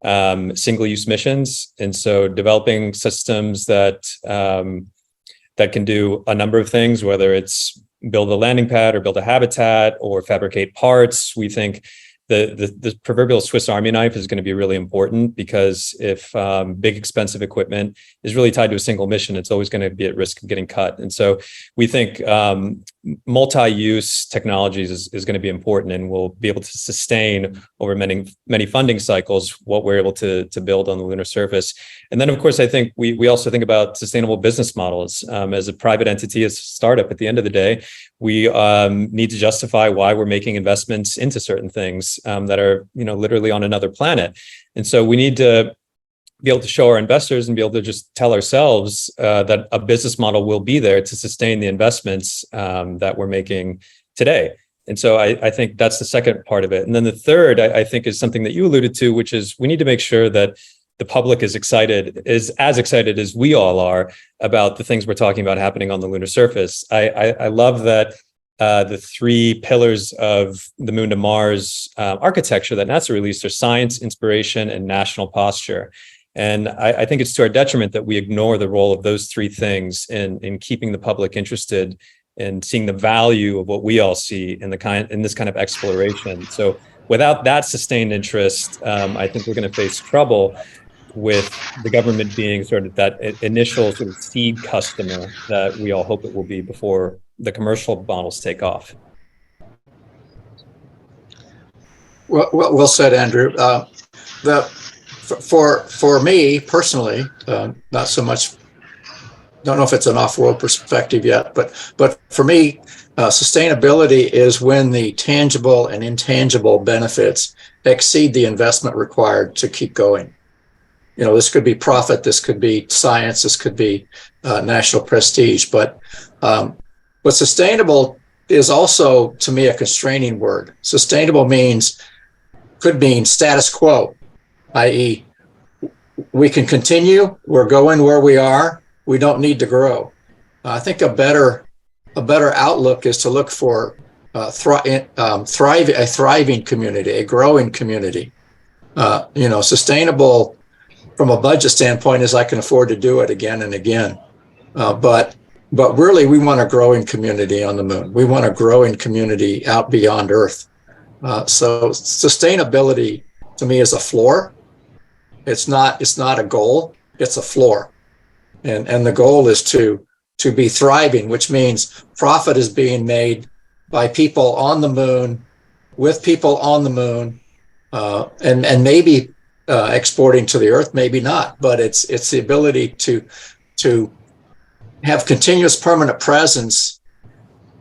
single-use missions. And so developing systems that can do a number of things, whether it's build a landing pad or build a habitat or fabricate parts. We think the proverbial Swiss Army knife is going to be really important, because if big expensive equipment is really tied to a single mission, it's always going to be at risk of getting cut. And so we think multi-use technologies is going to be important, and we'll be able to sustain over many funding cycles what we're able to build on the lunar surface. And then, of course, I think we also think about sustainable business models. As a private entity, as a startup, at the end of the day, we need to justify why we're making investments into certain things that are, literally on another planet. And so we need to be able to show our investors and be able to just tell ourselves that a business model will be there to sustain the investments that we're making today. And so I think that's the second part of it. And then the third, I think, is something that you alluded to, which is we need to make sure that the public is as excited as we all are about the things we're talking about happening on the lunar surface. I love that the three pillars of the Moon to Mars architecture that NASA released are science, inspiration, and national posture. And I think it's to our detriment that we ignore the role of those three things in keeping the public interested and seeing the value of what we all see in this kind of exploration. So without that sustained interest, I think we're going to face trouble with the government being sort of that initial sort of seed customer that we all hope it will be before the commercial models take off. Well said, Andrew. For me personally, not so much. Don't know if it's an off-world perspective yet, but for me, sustainability is when the tangible and intangible benefits exceed the investment required to keep going. This could be profit, this could be science, this could be national prestige, but sustainable is also, to me, a constraining word. Sustainable could mean status quo, i.e., we can continue, we're going where we are, we don't need to grow. I think a better outlook is to look for a thriving community, a growing community. Sustainable from a budget standpoint is I can afford to do it again and again. But really, we want a growing community on the moon. We want a growing community out beyond Earth. So sustainability to me is a floor. It's not a goal. It's a floor, and the goal is to be thriving, which means profit is being made by people on the moon, with people on the moon, and maybe exporting to the Earth, maybe not. But it's the ability to have continuous permanent presence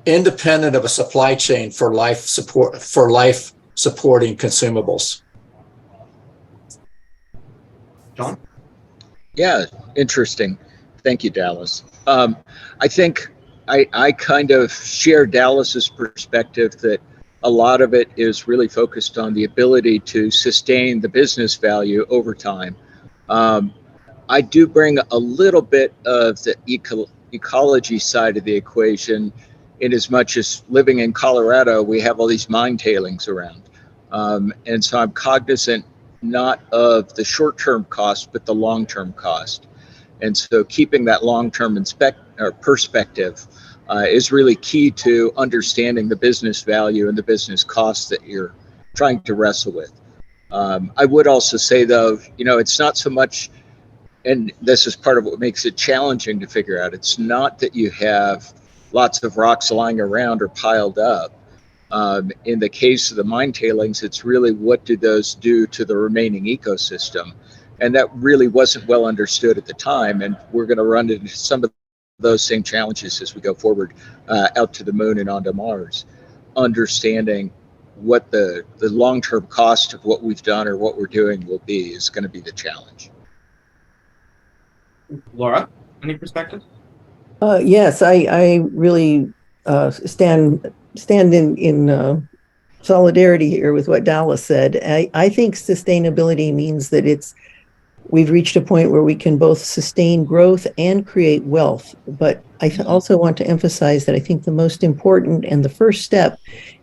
independent of a supply chain for life supporting consumables. John? Yeah, interesting. Thank you, Dallas. I think I kind of share Dallas's perspective that a lot of it is really focused on the ability to sustain the business value over time. I do bring a little bit of the ecology side of the equation, in as much as living in Colorado, we have all these mine tailings around. And so I'm cognizant not of the short-term cost, but the long-term cost. And so keeping that long-term perspective is really key to understanding the business value and the business costs that you're trying to wrestle with. I would also say, though, it's not so much, and this is part of what makes it challenging to figure out, it's not that you have lots of rocks lying around or piled up. In the case of the mine tailings, it's really what do those do to the remaining ecosystem? And that really wasn't well understood at the time. And we're going to run into some of those same challenges as we go forward out to the moon and onto Mars. Understanding what the long-term cost of what we've done or what we're doing will be is going to be the challenge. Laura, any perspective? Yes, I really stand in solidarity here with what Dallas said. I think sustainability means that we've reached a point where we can both sustain growth and create wealth. But I also want to emphasize that I think the most important and the first step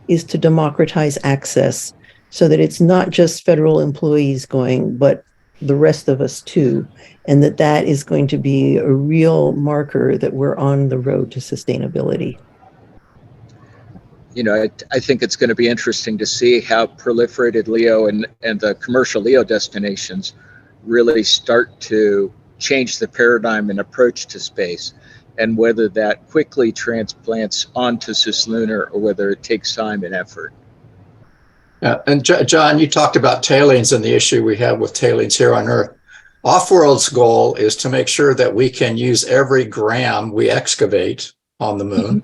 is to democratize access so that it's not just federal employees going, but the rest of us too. And that is going to be a real marker that we're on the road to sustainability. You know, I think it's going to be interesting to see how proliferated LEO and the commercial LEO destinations really start to change the paradigm and approach to space, and whether that quickly transplants onto Cislunar or whether it takes time and effort. Yeah, and John, you talked about tailings and the issue we have with tailings here on Earth. Off-world's goal is to make sure that we can use every gram we excavate on the moon,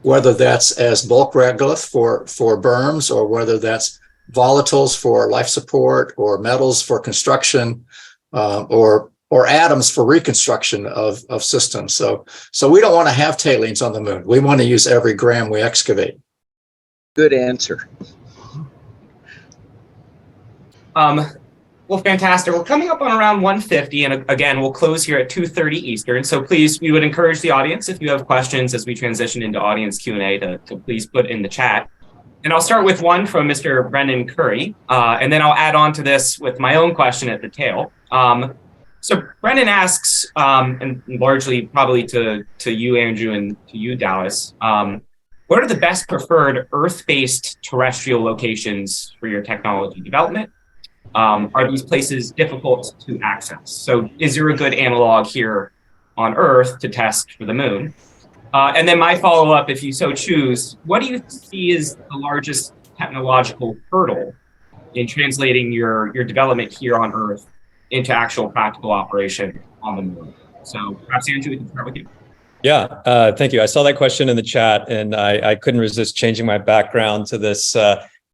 whether that's as bulk regolith for berms, or whether that's volatiles for life support, or metals for construction, or atoms for reconstruction of systems. So we don't want to have tailings on the moon. We want to use every gram we excavate. Good answer. Well, fantastic. We're coming up on around 1:50, and again, we'll close here at 2:30 Eastern. So please, we would encourage the audience, if you have questions as we transition into audience Q&A, to please put in the chat. And I'll start with one from Mr. Brendan Curry, and then I'll add on to this with my own question at the tail. So Brendan asks, and largely probably to you, Andrew, and to you, Dallas, what are the best preferred Earth-based terrestrial locations for your technology development? Are these places difficult to access? So is there a good analog here on Earth to test for the moon? And then my follow-up, if you so choose, what do you see as the largest technological hurdle in translating your development here on Earth into actual practical operation on the moon? So perhaps, Andrew, we can start with you. Yeah, thank you. I saw that question in the chat, and I couldn't resist changing my background to this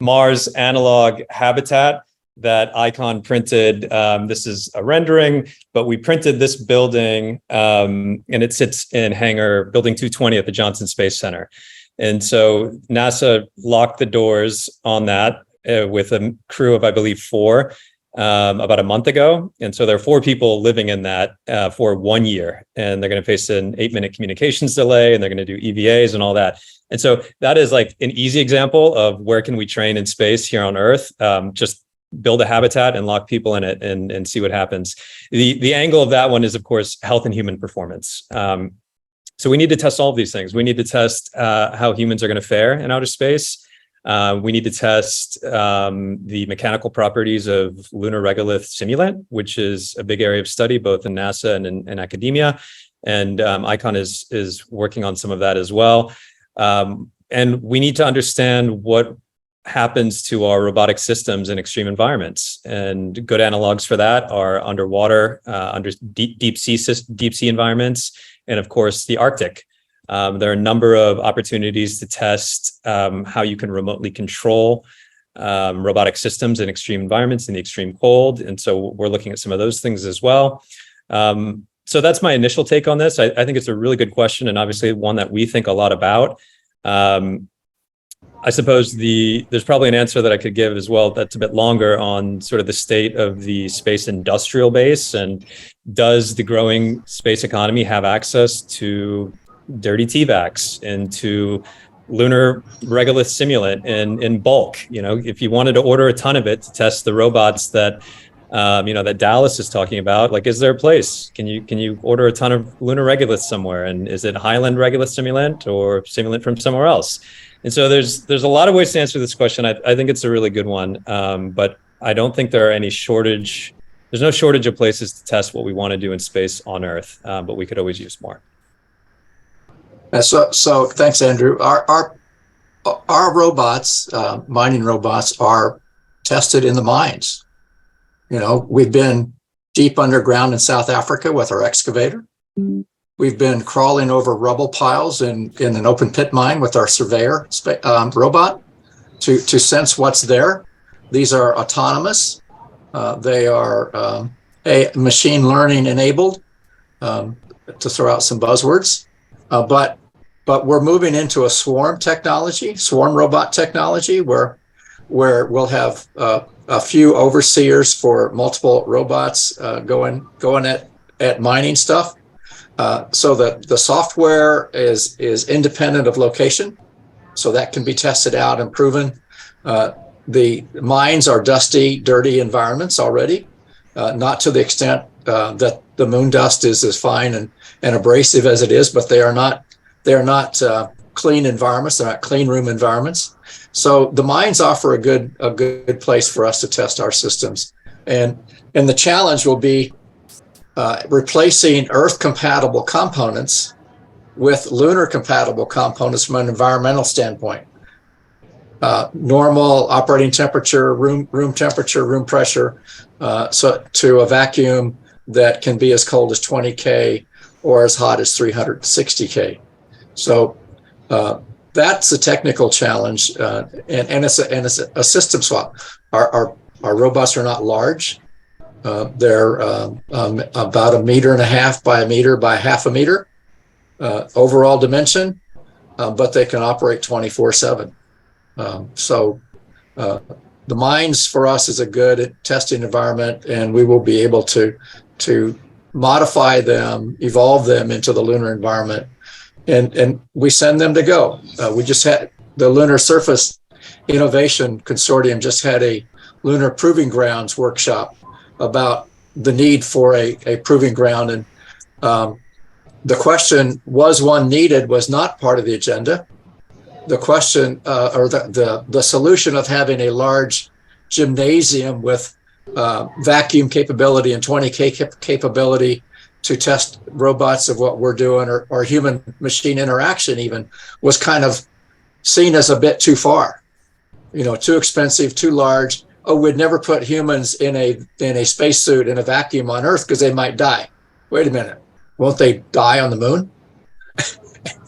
Mars analog habitat that Icon printed. This is a rendering, but we printed this building, and it sits in hangar building 220 at the Johnson Space Center. And so NASA locked the doors on that with a crew of, I believe, 4 about a month ago. And so there are 4 people living in that for 1 year, and they're going to face an 8-minute communications delay, and they're going to do EVAs and all that. And so that is like an easy example of where can we train in space here on Earth. Just build a habitat and lock people in it and see what happens. The angle of that one is, of course, health and human performance. So we need to test all of these things. We need to test how humans are going to fare in outer space. We need to test the mechanical properties of lunar regolith simulant, which is a big area of study both in NASA and in academia. And Icon is working on some of that as well. And we need to understand what happens to our robotic systems in extreme environments. And good analogs for that are underwater, under deep sea environments, and of course the Arctic. There are a number of opportunities to test how you can remotely control robotic systems in extreme environments, in the extreme cold. And so we're looking at some of those things as well. So that's my initial take on this. I think it's a really good question, and obviously one that we think a lot about. I suppose there's probably an answer that I could give as well that's a bit longer on sort of the state of the space industrial base, and does the growing space economy have access to dirty TVACs and to lunar regolith simulant in bulk? You know, if you wanted to order a ton of it to test the robots that that Dallas is talking about, like, is there a place? Can you order a ton of lunar regolith somewhere? And is it Highland regolith simulant or simulant from somewhere else? And so there's a lot of ways to answer this question. I think it's a really good one, but I don't think there are any shortage. There's no shortage of places to test what we want to do in space on Earth, but we could always use more. So thanks, Andrew. Our robots, mining robots, are tested in the mines. You know, we've been deep underground in South Africa with our excavator. We've been crawling over rubble piles in an open pit mine with our surveyor robot. to sense what's there. These are autonomous. They are a machine learning enabled, to throw out some buzzwords. But we're moving into a swarm technology, swarm robot technology, where we'll have a few overseers for multiple robots going at mining stuff. So that the software is independent of location, so that can be tested out and proven. The mines are dusty, dirty environments already, not to the extent that the moon dust is as fine and abrasive as it is, but they are not clean environments. They're not clean room environments. So the mines offer a good place for us to test our systems, and the challenge will be replacing Earth compatible components with lunar compatible components from an environmental standpoint. Normal operating temperature, room temperature, room pressure, so to a vacuum that can be as cold as 20K or as hot as 360K. So that's a technical challenge, and it's a system swap. Our robots are not large. They're about 1.5 meters by 1 meter by 0.5 meter overall dimension, but they can operate 24/7. So the mines for us is a good testing environment, and we will be able to modify them, evolve them into the lunar environment, and we send them to go. We just had the Lunar Surface Innovation Consortium just had a lunar proving grounds workshop about the need for a proving ground, and the question, was one needed, was not part of the agenda. The question or the solution of having a large gymnasium with vacuum capability and 20K capability to test robots of what we're doing, or human machine interaction even, was kind of seen as a bit too far, too expensive, too large. Oh, we'd never put humans in a spacesuit in a vacuum on Earth because they might die. Wait a minute, won't they die on the moon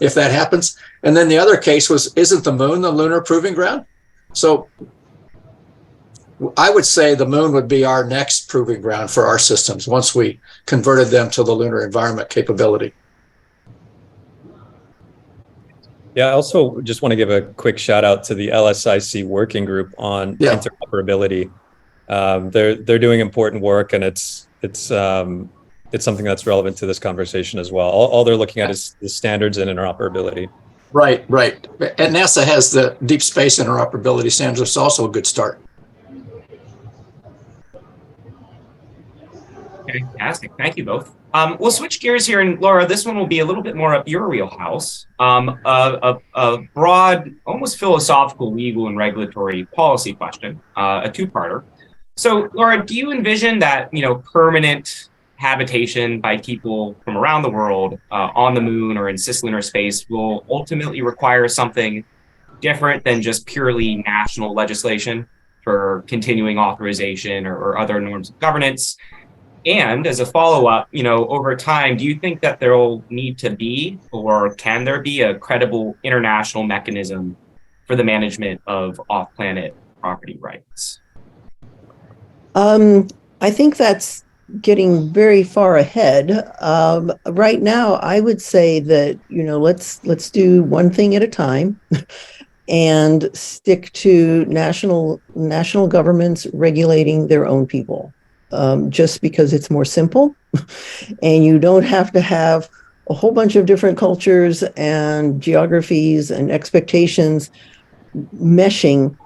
if that happens? And then the other case was, isn't the moon the lunar proving ground? So I would say the moon would be our next proving ground for our systems once we converted them to the lunar environment capability. Yeah, I also just want to give a quick shout out to the LSIC working group on interoperability. They're doing important work, and it's something that's relevant to this conversation as well. All they're looking at is the standards and interoperability. Right. And NASA has the deep space interoperability standards. It's also a good start. Fantastic. Thank you both. We'll switch gears here, and Laura, this one will be a little bit more up your wheelhouse. A broad, almost philosophical, legal and regulatory policy question, a two-parter. So, Laura, do you envision that permanent habitation by people from around the world on the moon or in cislunar space will ultimately require something different than just purely national legislation for continuing authorization or other norms of governance? And as a follow-up, over time, do you think that there will need to be, or can there be, a credible international mechanism for the management of off-planet property rights? I think that's getting very far ahead. Right now, I would say that, let's do one thing at a time and stick to national governments regulating their own people. Just because it's more simple and you don't have to have a whole bunch of different cultures and geographies and expectations meshing.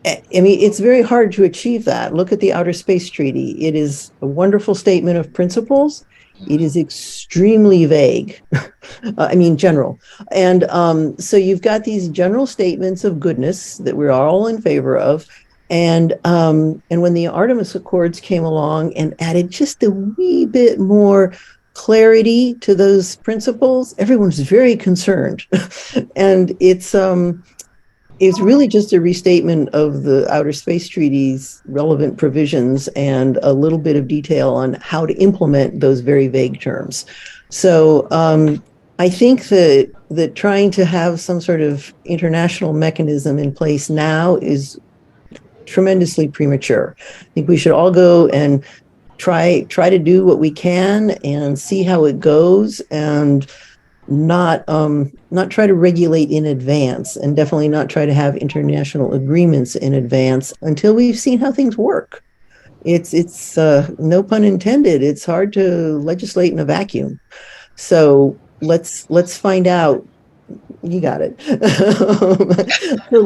I mean, it's very hard to achieve that. Look at the Outer Space Treaty. It is a wonderful statement of principles. It is extremely vague. General. And so you've got these general statements of goodness that we're all in favor of. And when the Artemis Accords came along and added just a wee bit more clarity to those principles, everyone's very concerned. And it's really just a restatement of the Outer Space Treaty's relevant provisions and a little bit of detail on how to implement those very vague terms. So I think that trying to have some sort of international mechanism in place now is tremendously premature. I think we should all go and try to do what we can and see how it goes, and not try to regulate in advance, and definitely not try to have international agreements in advance until we've seen how things work. It's no pun intended. It's hard to legislate in a vacuum. So let's find out. You got it. So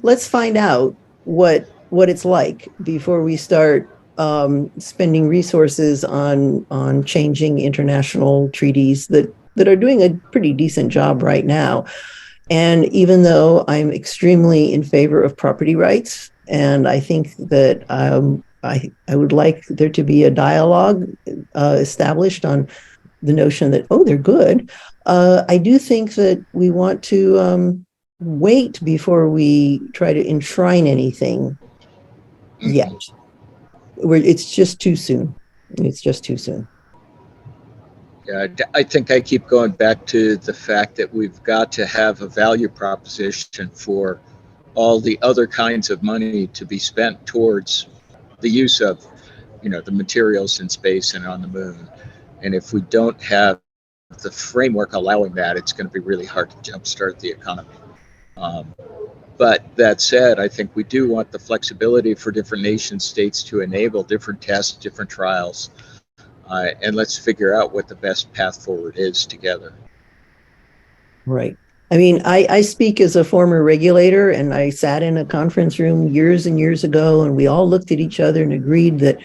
let's find out what it's like before we start spending resources on changing international treaties that are doing a pretty decent job right now. And even though I'm extremely in favor of property rights, and I think that I would like there to be a dialogue established on the notion that, oh, they're good. I do think that we want to wait before we try to enshrine anything yet. It's just too soon. It's just too soon. Yeah, I think I keep going back to the fact that we've got to have a value proposition for all the other kinds of money to be spent towards the use of, the materials in space and on the moon. And if we don't have the framework allowing that, it's going to be really hard to jumpstart the economy. But that said, I think we do want the flexibility for different nation states to enable different tests, different trials, and let's figure out what the best path forward is together. Right. I mean, I speak as a former regulator, and I sat in a conference room years and years ago, and we all looked at each other and agreed that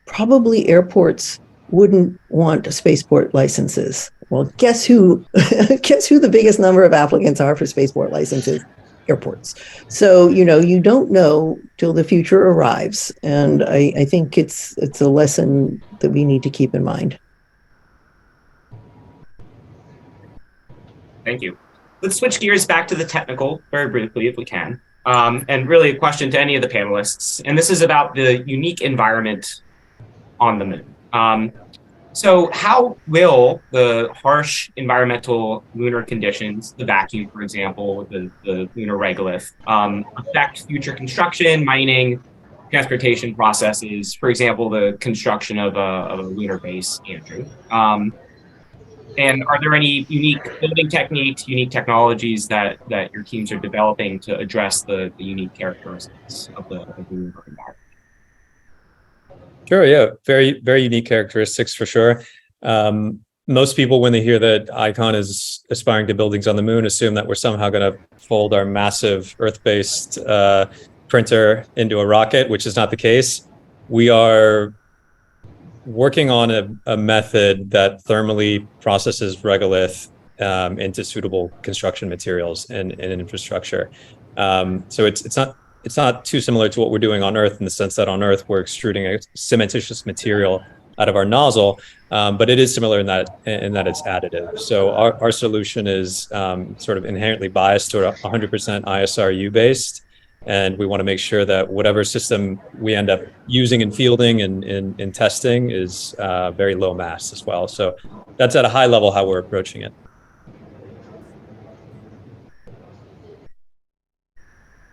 probably airports wouldn't want spaceport licenses. Well, guess who the biggest number of applicants are for spaceport licenses? Airports. So, you don't know till the future arrives. And I think it's a lesson that we need to keep in mind. Thank you. Let's switch gears back to the technical very briefly, if we can. And really a question to any of the panelists. And this is about the unique environment on the moon. So how will the harsh environmental lunar conditions, the vacuum, for example, the lunar regolith, affect future construction, mining, transportation processes, for example, the construction of a lunar base, Andrew? And are there any unique building techniques, unique technologies that your teams are developing to address the unique characteristics of the lunar environment? Sure, yeah, very, very unique characteristics for sure. Most people, when they hear that ICON is aspiring to buildings on the moon, assume that we're somehow going to fold our massive Earth-based printer into a rocket, which is not the case. We are working on a method that thermally processes regolith into suitable construction materials and infrastructure. So it's not too similar to what we're doing on Earth, in the sense that on Earth we're extruding a cementitious material out of our nozzle, but it is similar in that it's additive. So our solution is sort of inherently biased toward 100% ISRU based, and we want to make sure that whatever system we end up using in fielding and in testing is very low mass as well. So that's at a high level how we're approaching it.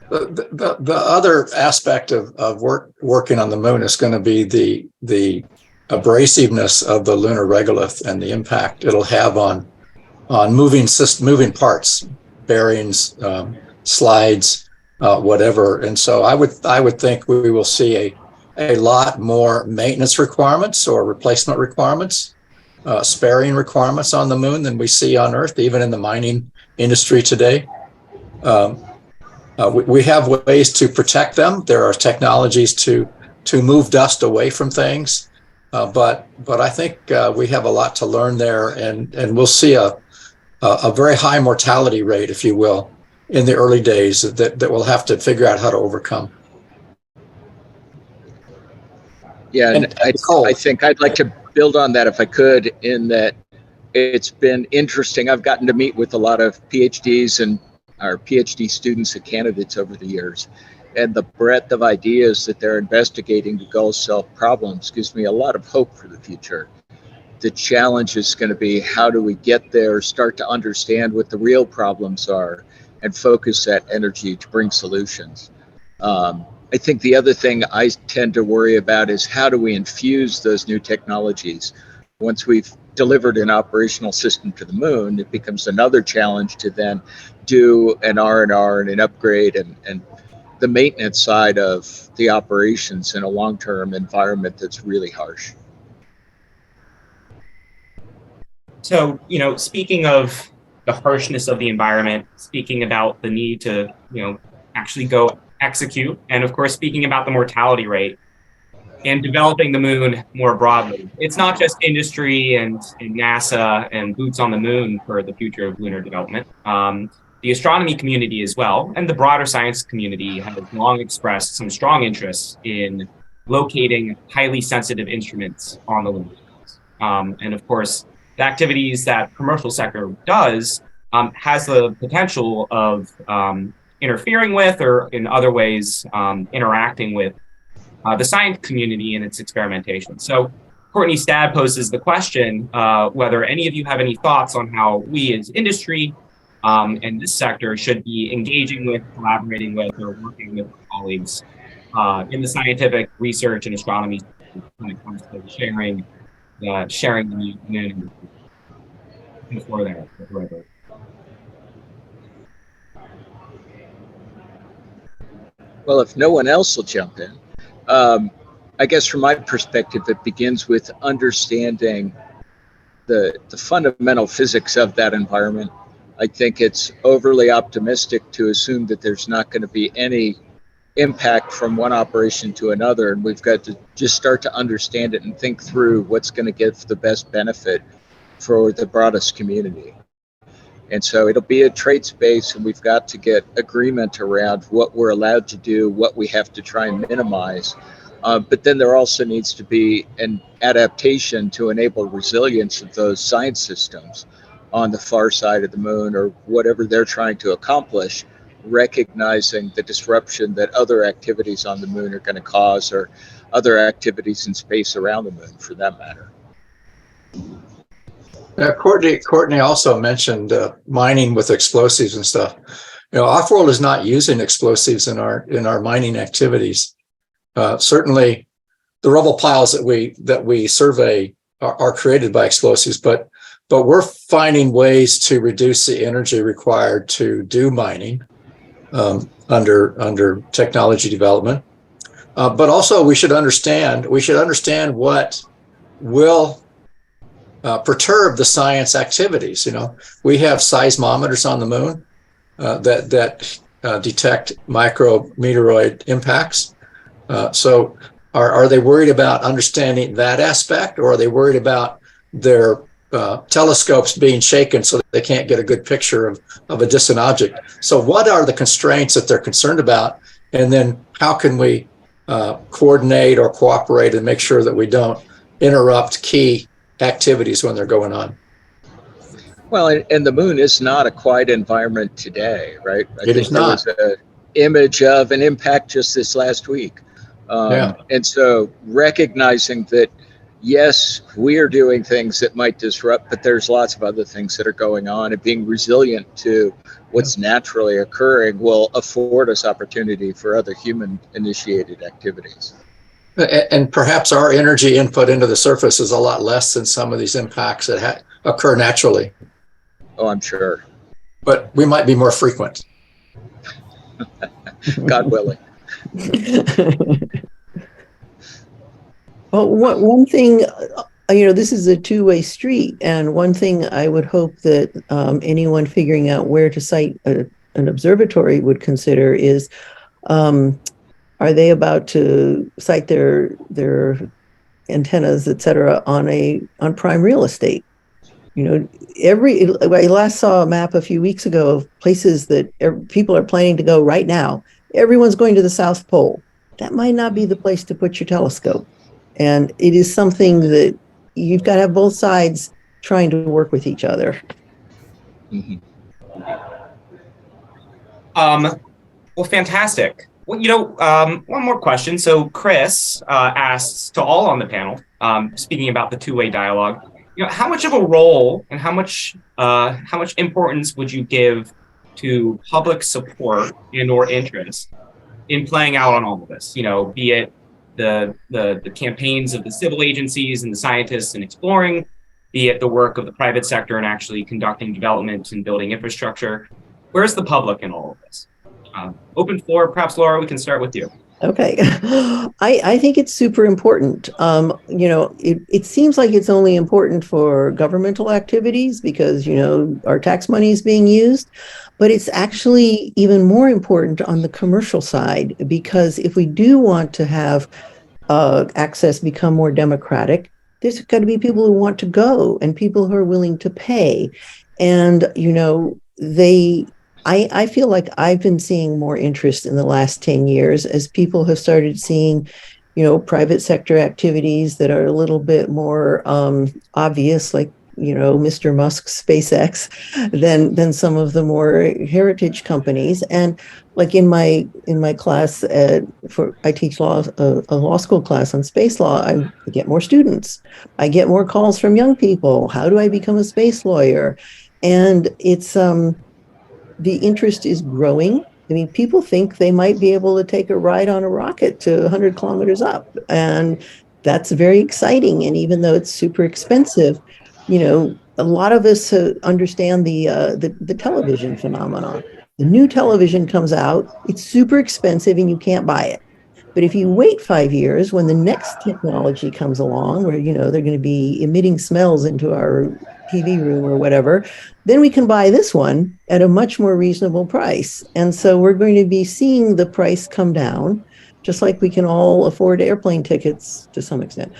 The other aspect of working on the moon is going to be the abrasiveness of the lunar regolith and the impact it'll have on moving parts, bearings, slides, whatever. And so I would think we will see a lot more maintenance requirements or replacement requirements, sparing requirements on the moon than we see on Earth, even in the mining industry today. We have ways to protect them. There are technologies to move dust away from things, but I think we have a lot to learn there, and we'll see a very high mortality rate, if you will, in the early days that we'll have to figure out how to overcome. Yeah, and I think I'd like to build on that if I could, in that it's been interesting. I've gotten to meet with a lot of PhDs and our PhD students and candidates over the years, and the breadth of ideas that they're investigating to go solve problems gives me a lot of hope for the future. The challenge is going to be, how do we get there, start to understand what the real problems are, and focus that energy to bring solutions. I think the other thing I tend to worry about is, how do we infuse those new technologies? Once we've delivered an operational system to the moon, it becomes another challenge to then do an R&R and an upgrade and the maintenance side of the operations in a long-term environment that's really harsh. So, speaking of the harshness of the environment, speaking about the need to, actually go execute, and of course, speaking about the mortality rate and developing the moon more broadly. It's not just industry and NASA and boots on the moon for the future of lunar development. The astronomy community as well, and the broader science community, has long expressed some strong interest in locating highly sensitive instruments on the lunar surface. And of course, the activities that commercial sector does has the potential of interfering with, or in other ways interacting with, the science community and its experimentation. So Courtney Stad poses the question whether any of you have any thoughts on how we as industry and this sector should be engaging with, collaborating with, or working with colleagues in the scientific research and astronomy when it comes to sharing the moon before there. Well, if no one else will jump in, I guess from my perspective, it begins with understanding the fundamental physics of that environment. I think it's overly optimistic to assume that there's not going to be any impact from one operation to another, and we've got to just start to understand it and think through what's going to give the best benefit for the broadest community. And so it'll be a trade space, and we've got to get agreement around what we're allowed to do, what we have to try and minimize. But then there also needs to be an adaptation to enable resilience of those science systems on the far side of the moon, or whatever they're trying to accomplish, recognizing the disruption that other activities on the moon are going to cause, or other activities in space around the moon for that matter. Courtney also mentioned mining with explosives and stuff. Off-world is not using explosives in our mining activities. Certainly, the rubble piles that we survey are created by explosives, but we're finding ways to reduce the energy required to do mining under technology development. But also, we should understand what will perturb the science activities. We have seismometers on the moon that detect micrometeoroid impacts. So are they worried about understanding that aspect, or are they worried about their telescopes being shaken so that they can't get a good picture of a distant object? So what are the constraints that they're concerned about? And then how can we coordinate or cooperate and make sure that we don't interrupt key activities when they're going on? Well, and the moon is not a quiet environment today, right? It is not. There was an image of an impact just this last week. And so recognizing that, yes, we are doing things that might disrupt, but there's lots of other things that are going on, and being resilient to what's naturally occurring will afford us opportunity for other human-initiated activities. And perhaps our energy input into the surface is a lot less than some of these impacts that occur naturally. Oh, I'm sure. But we might be more frequent. God willing. Well, one thing, this is a two-way street, and one thing I would hope that anyone figuring out where to site an observatory would consider is, are they about to site their antennas, et cetera, on prime real estate? I last saw a map a few weeks ago of places that people are planning to go right now. Everyone's going to the South Pole. That might not be the place to put your telescope. And it is something that you've got to have both sides trying to work with each other. Mm-hmm. Well, fantastic. Well, one more question. So Chris asks to all on the panel, speaking about the two-way dialogue, how much of a role and how much importance would you give to public support and or interest in playing out on all of this? Be it the campaigns of the civil agencies and the scientists in exploring, be it the work of the private sector in actually conducting development and building infrastructure. Where's the public in all of this? Open floor, perhaps Laura, we can start with you. Okay. I think it's super important. It seems like it's only important for governmental activities because, our tax money is being used, but it's actually even more important on the commercial side, because if we do want to have access become more democratic, there's got to be people who want to go and people who are willing to pay. And, I feel like I've been seeing more interest in the last 10 years as people have started seeing, private sector activities that are a little bit more obvious, like, Mr. Musk's SpaceX, than some of the more heritage companies. And like in my class I teach law, a law school class on space law, I get more students. I get more calls from young people. How do I become a space lawyer? And it's the interest is growing. I mean, people think they might be able to take a ride on a rocket to 100 kilometers up. And that's very exciting. And even though it's super expensive, a lot of us understand the television phenomenon. The new television comes out, it's super expensive and you can't buy it. But if you wait 5 years, when the next technology comes along, where, they're going to be emitting smells into our TV room or whatever, then we can buy this one at a much more reasonable price. And so we're going to be seeing the price come down, just like we can all afford airplane tickets to some extent.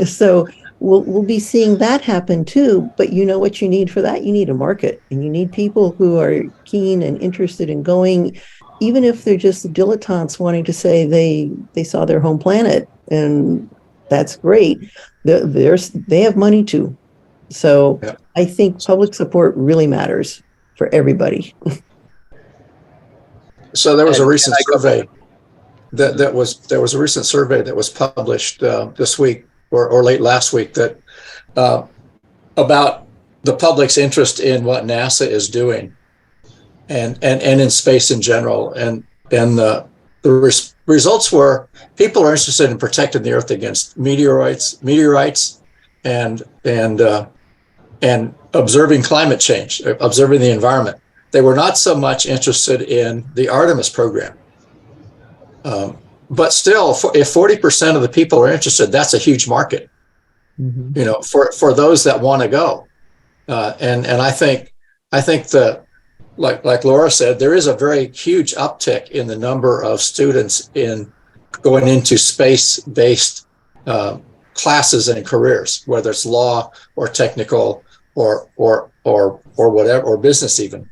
So we'll be seeing that happen too. But you know what you need for that? You need a market, and you need people who are keen and interested in going, even if they're just dilettantes wanting to say they saw their home planet, and that's great. They have money too. So yeah. I think public support really matters for everybody. So there was a recent survey there was a recent survey that was published this week or late last week that about the public's interest in what NASA is doing and in space in general. And the results were people are interested in protecting the Earth against meteorites and observing climate change, observing the environment. They were not so much interested in the Artemis program. But still, if 40% of the people are interested, that's a huge market, for those that want to go. And I think that, like Laura said, there is a very huge uptick in the number of students in going into space-based classes and careers, whether it's law or technical or whatever, or business even.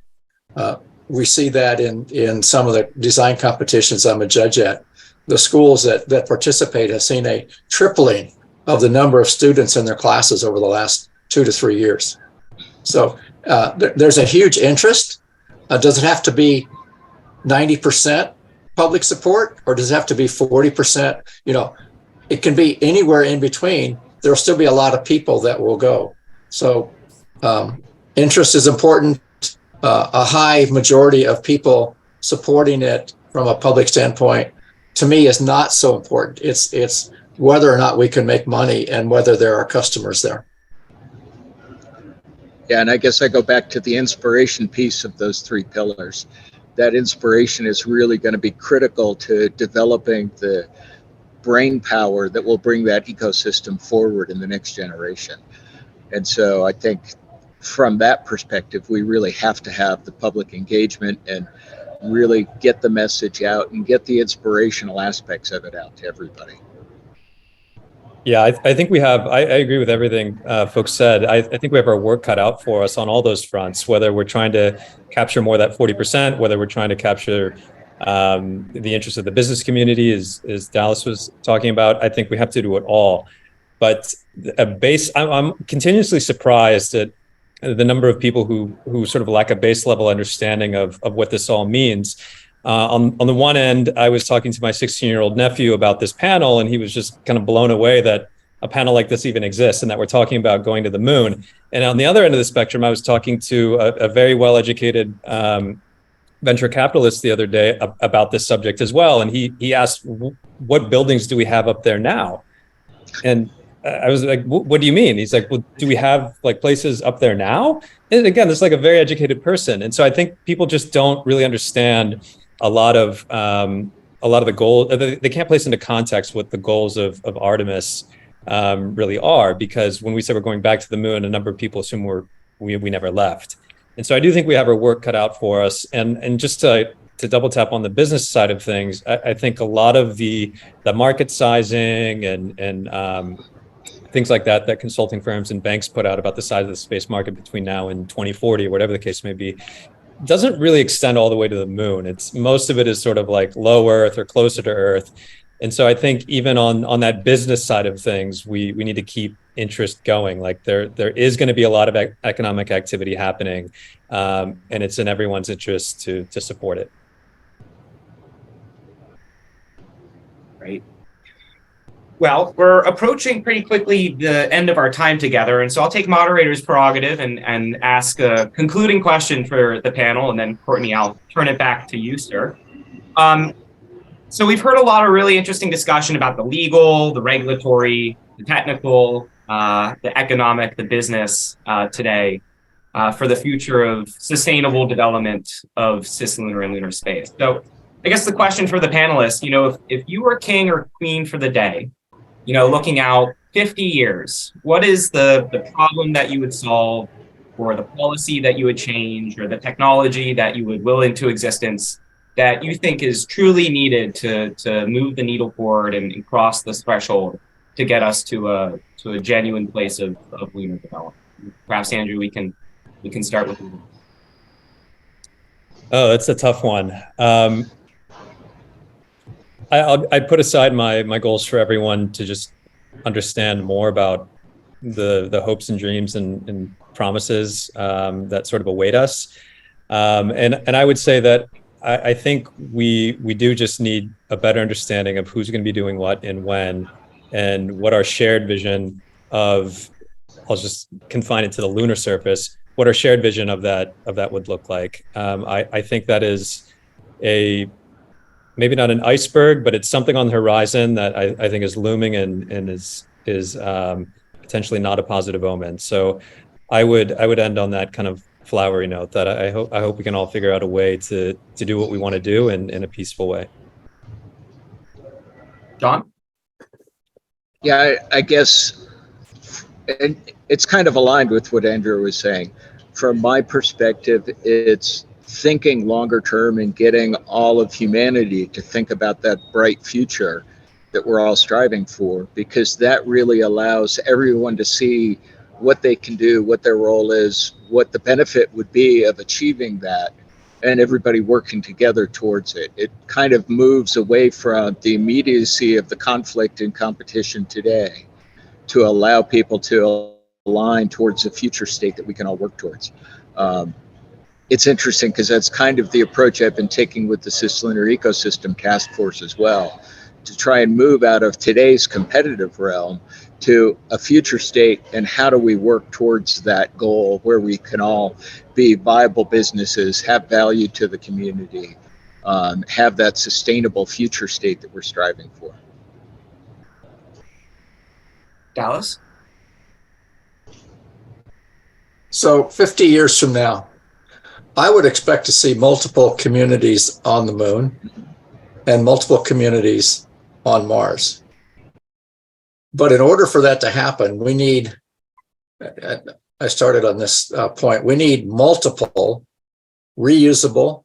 We see that in some of the design competitions I'm a judge at. The schools that participate have seen a tripling of the number of students in their classes over the last 2 to 3 years. So there's a huge interest. Does it have to be 90% public support, or does it have to be 40%? It can be anywhere in between. There'll still be a lot of people that will go. So interest is important. A high majority of people supporting it from a public standpoint, to me, is not so important. It's whether or not we can make money and whether there are customers there. Yeah, and I guess I go back to the inspiration piece of those 3 pillars. That inspiration is really going to be critical to developing the brain power that will bring that ecosystem forward in the next generation. And so I think from that perspective, we really have to have the public engagement and really get the message out and get the inspirational aspects of it out to everybody. Yeah, I think we have, I agree with everything folks said. I think we have our work cut out for us on all those fronts, whether we're trying to capture more of that 40%, whether we're trying to capture the interest of the business community, as Dallas was talking about. I think we have to do it all. But I'm continuously surprised at the number of people who sort of lack a base level understanding of what this all means. On the one end, I was talking to my 16-year-old nephew about this panel, and he was just kind of blown away that a panel like this even exists and that we're talking about going to the moon. And on the other end of the spectrum, I was talking to a very well-educated venture capitalist the other day about this subject as well. And he asked, what buildings do we have up there now? And I was like, what do you mean? He's like, well, do we have like places up there now? And again, this is like a very educated person. And so I think people just don't really understand a lot of the goals. They can't place into context what the goals of Artemis really are, because when we say we're going back to the moon, a number of people assume we never left. And so I do think we have our work cut out for us. And just to double tap on the business side of things, I think a lot of the market sizing and things like that consulting firms and banks put out about the size of the space market between now and 2040 or whatever the case may be, doesn't really extend all the way to the moon. Most of it is sort of like low Earth or closer to Earth. And so I think even on that business side of things, we need to keep interest going. Like there is going to be a lot of economic activity happening, and it's in everyone's interest to support it. Great. Well, we're approaching pretty quickly the end of our time together, and so I'll take moderator's prerogative and ask a concluding question for the panel, and then Courtney, I'll turn it back to you, sir. So we've heard a lot of really interesting discussion about the legal, the regulatory, the technical, the economic, the business today for the future of sustainable development of cislunar and lunar space. So I guess the question for the panelists, if you were king or queen for the day, looking out 50 years, what is the problem that you would solve, or the policy that you would change, or the technology that you would will into existence that you think is truly needed to move the needle forward and cross this threshold to get us to a genuine place of lunar development? Perhaps, Andrew, we can start with you. Oh, that's a tough one. I put aside my goals for everyone to just understand more about the hopes and dreams and promises that sort of await us. And I would say that I think we do just need a better understanding of who's going to be doing what and when, and what our shared vision of, I'll just confine it to the lunar surface, what our shared vision of that would look like. I think that is maybe not an iceberg, but it's something on the horizon that I think is looming and is potentially not a positive omen. So I would end on that kind of flowery note that I hope we can all figure out a way to do what we want to do in a peaceful way. John? Yeah, I guess it's kind of aligned with what Andrew was saying. From my perspective, it's thinking longer term and getting all of humanity to think about that bright future that we're all striving for, because that really allows everyone to see what they can do, what their role is, what the benefit would be of achieving that, and everybody working together towards it. It kind of moves away from the immediacy of the conflict and competition today to allow people to align towards a future state that we can all work towards. It's interesting because that's kind of the approach I've been taking with the Cislunar Ecosystem Task Force as well, to try and move out of today's competitive realm to a future state, and how do we work towards that goal where we can all be viable businesses, have value to the community, have that sustainable future state that we're striving for. Dallas? So 50 years from now, I would expect to see multiple communities on the moon and multiple communities on Mars. But in order for that to happen, we need, I started on this point, we need multiple reusable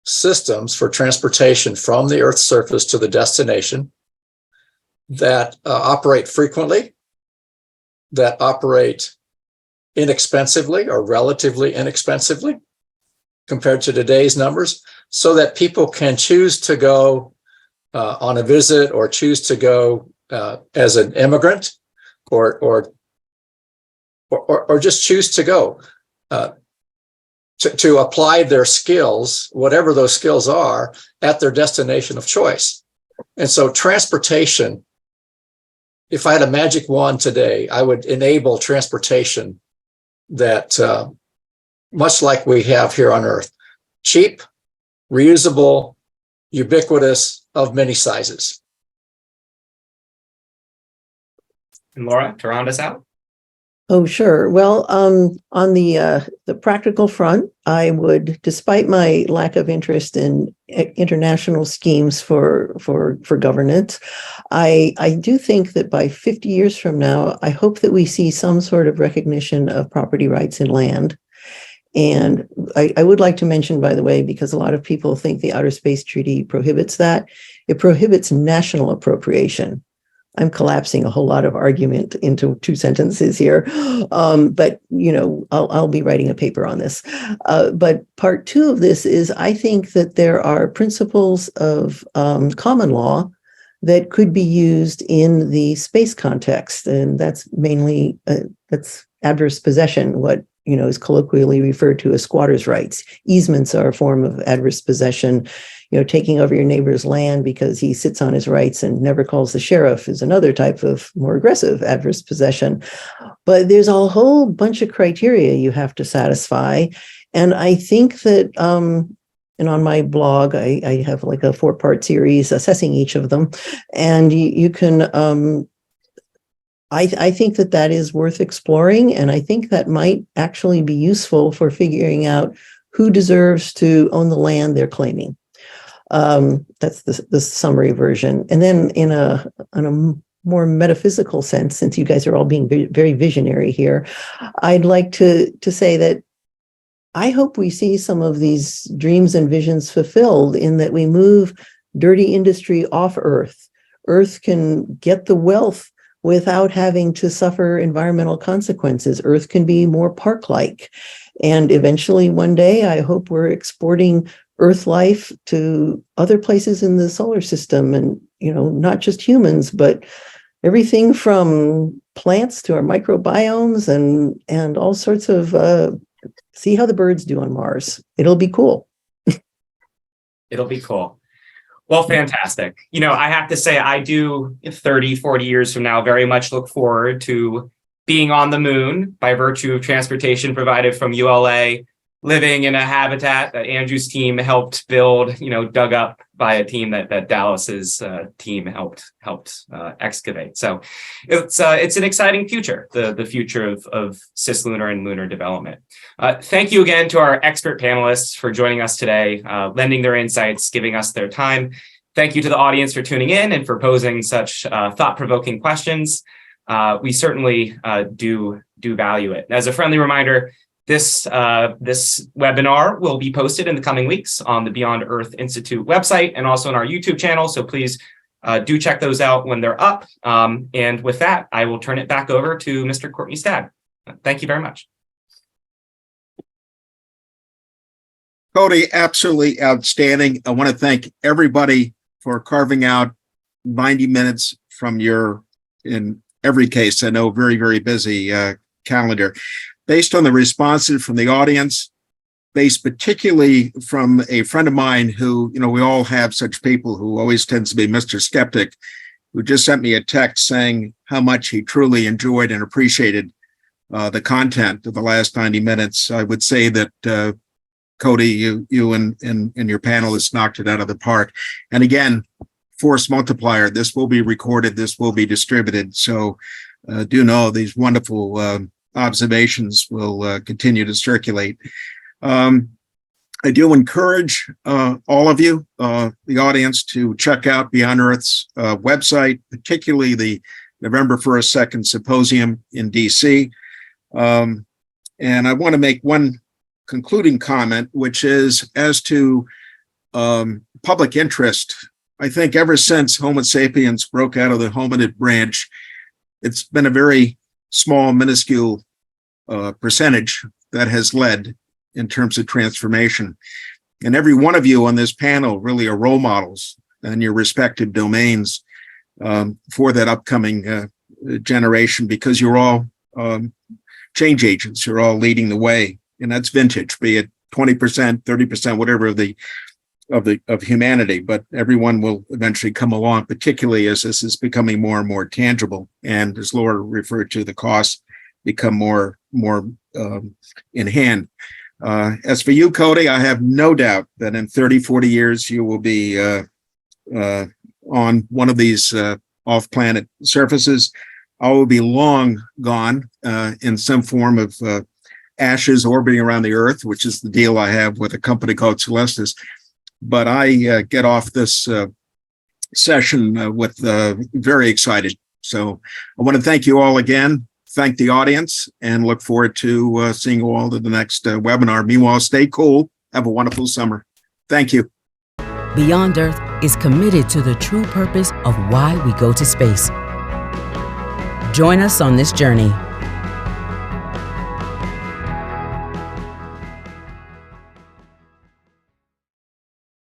systems for transportation from the Earth's surface to the destination that operate frequently, that operate inexpensively or relatively inexpensively compared to today's numbers, so that people can choose to go on a visit or choose to go as an immigrant or just choose to go to apply their skills, whatever those skills are, at their destination of choice. And so transportation if I had a magic wand today, I would enable transportation that much like we have here on Earth, cheap, reusable, ubiquitous, of many sizes. And Laura, to round us out. Oh, sure. Well, on the practical front, I would, despite my lack of interest in international schemes for governance, I do think that by 50 years from now, I hope that we see some sort of recognition of property rights in land. And I would like to mention, by the way, because a lot of people think the Outer Space Treaty prohibits that, it prohibits national appropriation. I'm collapsing a whole lot of argument into 2 sentences here, but I'll be writing a paper on this. But part 2 of this is I think that there are principles of common law that could be used in the space context, and that's mainly that's adverse possession, what is colloquially referred to as squatters' rights. Easements are a form of adverse possession. Taking over your neighbor's land because he sits on his rights and never calls the sheriff is another type of more aggressive adverse possession. But there's a whole bunch of criteria you have to satisfy. And I think that, and on my blog, I have like a 4-part series assessing each of them. And you can, I think that is worth exploring. And I think that might actually be useful for figuring out who deserves to own the land they're claiming. That's the summary version. And then in a more metaphysical sense, since you guys are all being very visionary here, I'd like to say that I hope we see some of these dreams and visions fulfilled in that we move dirty industry off Earth. Earth can get the wealth without having to suffer environmental consequences. Earth can be more park-like. And eventually one day, I hope we're exporting Earth life to other places in the solar system, and not just humans, but everything from plants to our microbiomes and all sorts of see how the birds do on Mars. It'll be cool. It'll be cool. Well, fantastic. I have to say, I do 30, 40 years from now very much look forward to being on the moon by virtue of transportation provided from ULA, living in a habitat that Andrew's team helped build, dug up by a team that Dallas's team helped excavate. So it's an exciting future, the future of cislunar and lunar development. Thank you again to our expert panelists for joining us today, lending their insights, giving us their time. Thank you to the audience for tuning in and for posing such thought-provoking questions. We certainly do value it. As a friendly reminder, this webinar will be posted in the coming weeks on the Beyond Earth Institute website and also on our YouTube channel. So please do check those out when they're up. And with that, I will turn it back over to Mr. Courtney Stad. Thank you very much. Cody, absolutely outstanding. I want to thank everybody for carving out 90 minutes from your, in every case, I know, very, very busy calendar. Based on the responses from the audience, based particularly from a friend of mine who, we all have such people who always tends to be Mr. Skeptic, who just sent me a text saying how much he truly enjoyed and appreciated the content of the last 90 minutes. I would say that, Cody, you and your panelists knocked it out of the park. And again, force multiplier, this will be recorded, this will be distributed. So do know these wonderful observations will continue to circulate. I do encourage all of you, the audience, to check out Beyond Earth's website, particularly the November 1st, 2nd symposium in DC. And I want to make one concluding comment, which is as to public interest. I think ever since Homo sapiens broke out of the hominid branch, it's been a very small, minuscule percentage that has led in terms of transformation. And every one of you on this panel really are role models in your respective domains for that upcoming generation, because you're all change agents. You're all leading the way. And that's vintage, be it 20%, 30%, whatever the of humanity, but everyone will eventually come along, particularly as this is becoming more and more tangible. And as Laura referred to, the costs become more in hand. As for you, Cody, I have no doubt that in 30, 40 years, you will be on one of these off-planet surfaces. I will be long gone in some form of ashes orbiting around the Earth, which is the deal I have with a company called Celestis. But I get off this session with very excited. So I want to thank you all again, thank the audience, and look forward to seeing you all at the next webinar. Meanwhile, stay cool. Have a wonderful summer. Thank you. Beyond Earth is committed to the true purpose of why we go to space. Join us on this journey.